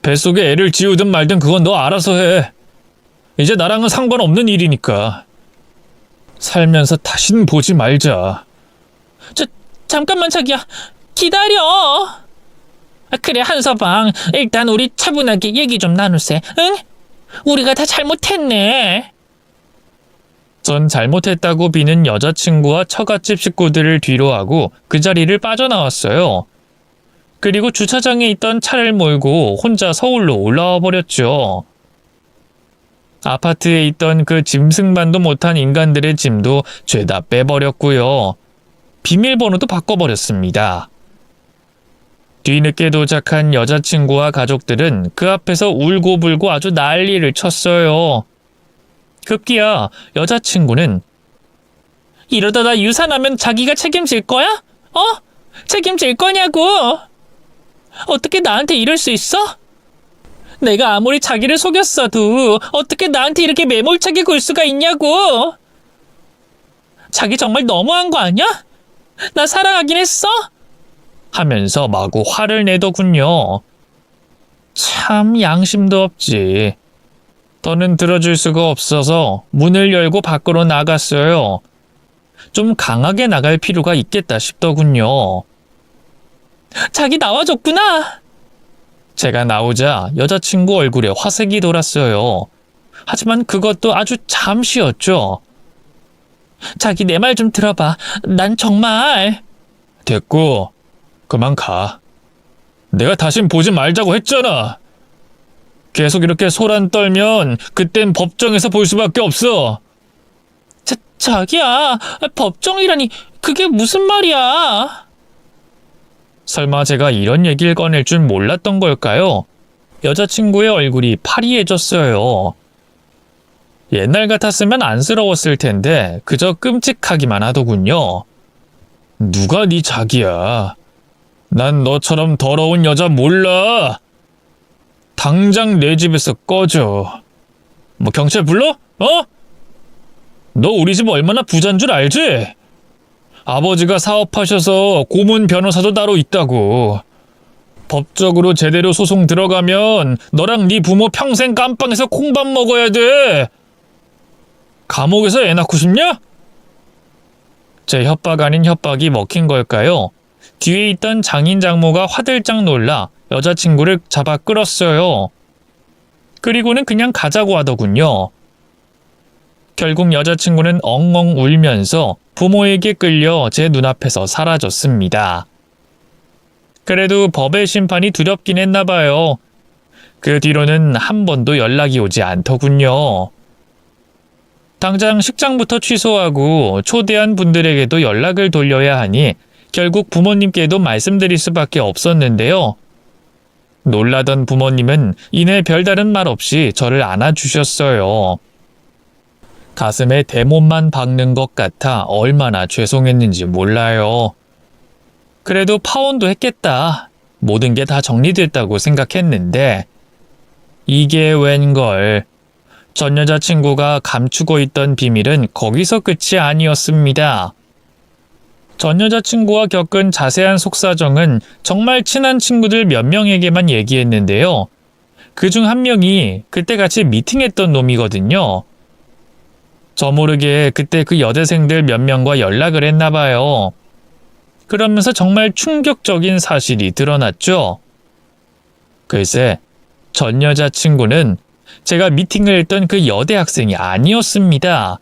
Speaker 1: 뱃속에 애를 지우든 말든 그건 너 알아서 해. 이제 나랑은 상관없는 일이니까. 살면서 다신 보지 말자. 잠깐만 자기야. 기다려. 그래 한서방. 일단 우리 차분하게 얘기 좀 나누세. 응? 우리가 다 잘못했네. 전 잘못했다고 비는 여자친구와 처갓집 식구들을 뒤로하고 그 자리를 빠져나왔어요. 그리고 주차장에 있던 차를 몰고 혼자 서울로 올라와 버렸죠. 아파트에 있던 그 짐승만도 못한 인간들의 짐도 죄다 빼버렸고요. 비밀번호도 바꿔버렸습니다. 뒤늦게 도착한 여자친구와 가족들은 그 앞에서 울고불고 아주 난리를 쳤어요. 급기야 여자친구는 이러다 나 유산하면 자기가 책임질 거야? 책임질 거냐고? 어떻게 나한테 이럴 수 있어? 내가 아무리 자기를 속였어도 어떻게 나한테 이렇게 매몰차게 굴 수가 있냐고? 자기 정말 너무한 거 아니야? 나 사랑하긴 했어? 하면서 마구 화를 내더군요. 참 양심도 없지. 더는 들어줄 수가 없어서 문을 열고 밖으로 나갔어요. 좀 강하게 나갈 필요가 있겠다 싶더군요. 자기 나와줬구나. 제가 나오자 여자친구 얼굴에 화색이 돌았어요. 하지만 그것도 아주 잠시였죠. 자기 내 말 좀 들어봐. 난 정말... 됐고, 그만 가. 내가 다신 보지 말자고 했잖아. 계속 이렇게 소란 떨면 그땐 법정에서 볼 수밖에 없어. 자기야, 법정이라니 그게 무슨 말이야? 설마 제가 이런 얘기를 꺼낼 줄 몰랐던 걸까요? 여자친구의 얼굴이 파리해졌어요. 옛날 같았으면 안쓰러웠을 텐데 그저 끔찍하기만 하더군요. 누가 네 자기야? 난 너처럼 더러운 여자 몰라. 당장 내 집에서 꺼져. 뭐 경찰 불러? 어? 너 우리 집 얼마나 부자인 줄 알지? 아버지가 사업하셔서 고문 변호사도 따로 있다고. 법적으로 제대로 소송 들어가면 너랑 네 부모 평생 깜빵에서 콩밥 먹어야 돼. 감옥에서 애 낳고 싶냐? 제 협박 아닌 협박이 먹힌 걸까요? 뒤에 있던 장인 장모가 화들짝 놀라 여자친구를 잡아 끌었어요. 그리고는 그냥 가자고 하더군요. 결국 여자친구는 엉엉 울면서 부모에게 끌려 제 눈앞에서 사라졌습니다. 그래도 법의 심판이 두렵긴 했나 봐요. 그 뒤로는 한 번도 연락이 오지 않더군요. 당장 식장부터 취소하고 초대한 분들에게도 연락을 돌려야 하니 결국 부모님께도 말씀드릴 수밖에 없었는데요. 놀라던 부모님은 이내 별다른 말 없이 저를 안아주셨어요. 가슴에 대못만 박는 것 같아 얼마나 죄송했는지 몰라요. 그래도 파혼도 했겠다. 모든 게 다 정리됐다고 생각했는데 이게 웬걸. 전 여자친구가 감추고 있던 비밀은 거기서 끝이 아니었습니다. 전 여자친구와 겪은 자세한 속사정은 정말 친한 친구들 몇 명에게만 얘기했는데요. 그중 한 명이 그때 같이 미팅했던 놈이거든요. 저 모르게 그때 그 여대생들 몇 명과 연락을 했나 봐요. 그러면서 정말 충격적인 사실이 드러났죠. 글쎄, 전 여자친구는 제가 미팅을 했던 그 여대 학생이 아니었습니다.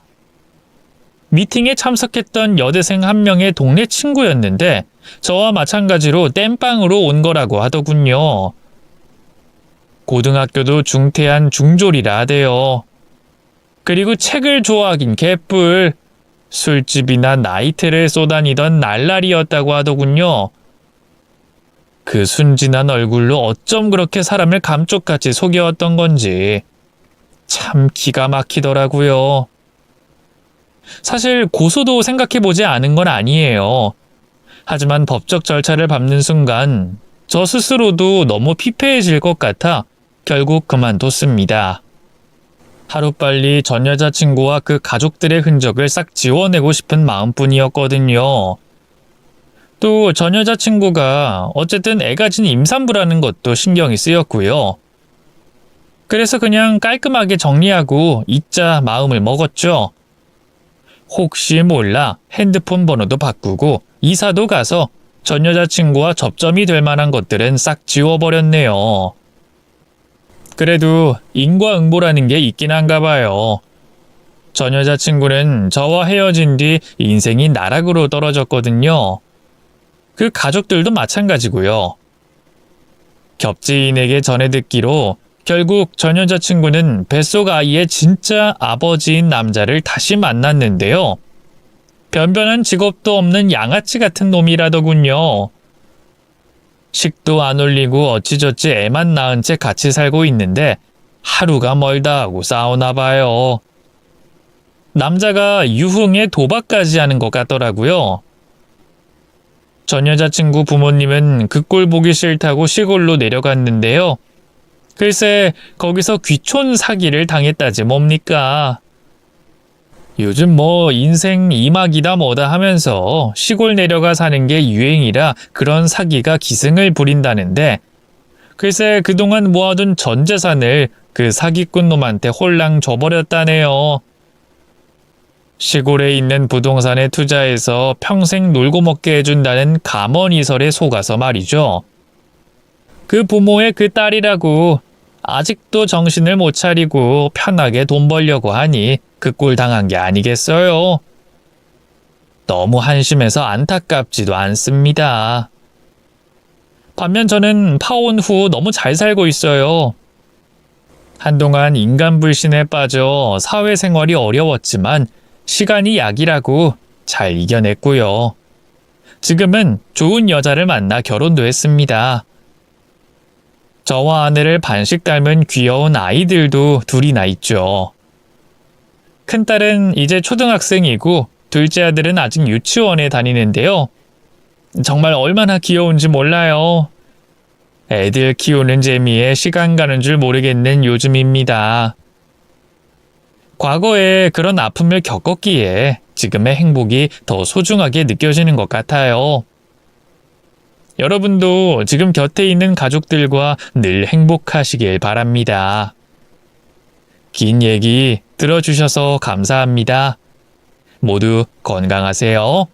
Speaker 1: 미팅에 참석했던 여대생 한 명의 동네 친구였는데 저와 마찬가지로 땜빵으로 온 거라고 하더군요. 고등학교도 중퇴한 중졸이라 하대요. 그리고 책을 좋아하긴 개뿔. 술집이나 나이트를 쏘다니던 날라리였다고 하더군요. 그 순진한 얼굴로 어쩜 그렇게 사람을 감쪽같이 속여왔던 건지 참 기가 막히더라고요. 사실 고소도 생각해보지 않은 건 아니에요. 하지만 법적 절차를 밟는 순간 저 스스로도 너무 피폐해질 것 같아 결국 그만뒀습니다. 하루빨리 전 여자친구와 그 가족들의 흔적을 싹 지워내고 싶은 마음뿐이었거든요. 또 전 여자친구가 어쨌든 애 가진 임산부라는 것도 신경이 쓰였고요. 그래서 그냥 깔끔하게 정리하고 잊자 마음을 먹었죠. 혹시 몰라 핸드폰 번호도 바꾸고 이사도 가서 전 여자친구와 접점이 될 만한 것들은 싹 지워버렸네요. 그래도 인과응보라는 게 있긴 한가 봐요. 전 여자친구는 저와 헤어진 뒤 인생이 나락으로 떨어졌거든요. 그 가족들도 마찬가지고요. 겹지인에게 전해 듣기로 결국 전 여자친구는 뱃속 아이의 진짜 아버지인 남자를 다시 만났는데요. 변변한 직업도 없는 양아치 같은 놈이라더군요. 식도 안 올리고 어찌저찌 애만 낳은 채 같이 살고 있는데 하루가 멀다 하고 싸우나 봐요. 남자가 유흥에 도박까지 하는 것 같더라고요. 전 여자친구 부모님은 그 꼴 보기 싫다고 시골로 내려갔는데요. 글쎄 거기서 귀촌 사기를 당했다지 뭡니까. 요즘 뭐 인생 이막이다 뭐다 하면서 시골 내려가 사는 게 유행이라 그런 사기가 기승을 부린다는데 글쎄 그동안 모아둔 전 재산을 그 사기꾼 놈한테 홀랑 줘버렸다네요. 시골에 있는 부동산에 투자해서 평생 놀고 먹게 해준다는 감언이설에 속아서 말이죠. 그 부모의 그 딸이라고 아직도 정신을 못 차리고 편하게 돈 벌려고 하니 그 꼴 당한 게 아니겠어요? 너무 한심해서 안타깝지도 않습니다. 반면 저는 파혼 후 너무 잘 살고 있어요. 한동안 인간불신에 빠져 사회생활이 어려웠지만 시간이 약이라고 잘 이겨냈고요. 지금은 좋은 여자를 만나 결혼도 했습니다. 저와 아내를 반씩 닮은 귀여운 아이들도 둘이나 있죠. 큰딸은 이제 초등학생이고 둘째 아들은 아직 유치원에 다니는데요. 정말 얼마나 귀여운지 몰라요. 애들 키우는 재미에 시간 가는 줄 모르겠는 요즘입니다. 과거에 그런 아픔을 겪었기에 지금의 행복이 더 소중하게 느껴지는 것 같아요. 여러분도 지금 곁에 있는 가족들과 늘 행복하시길 바랍니다. 긴 얘기 들어주셔서 감사합니다. 모두 건강하세요.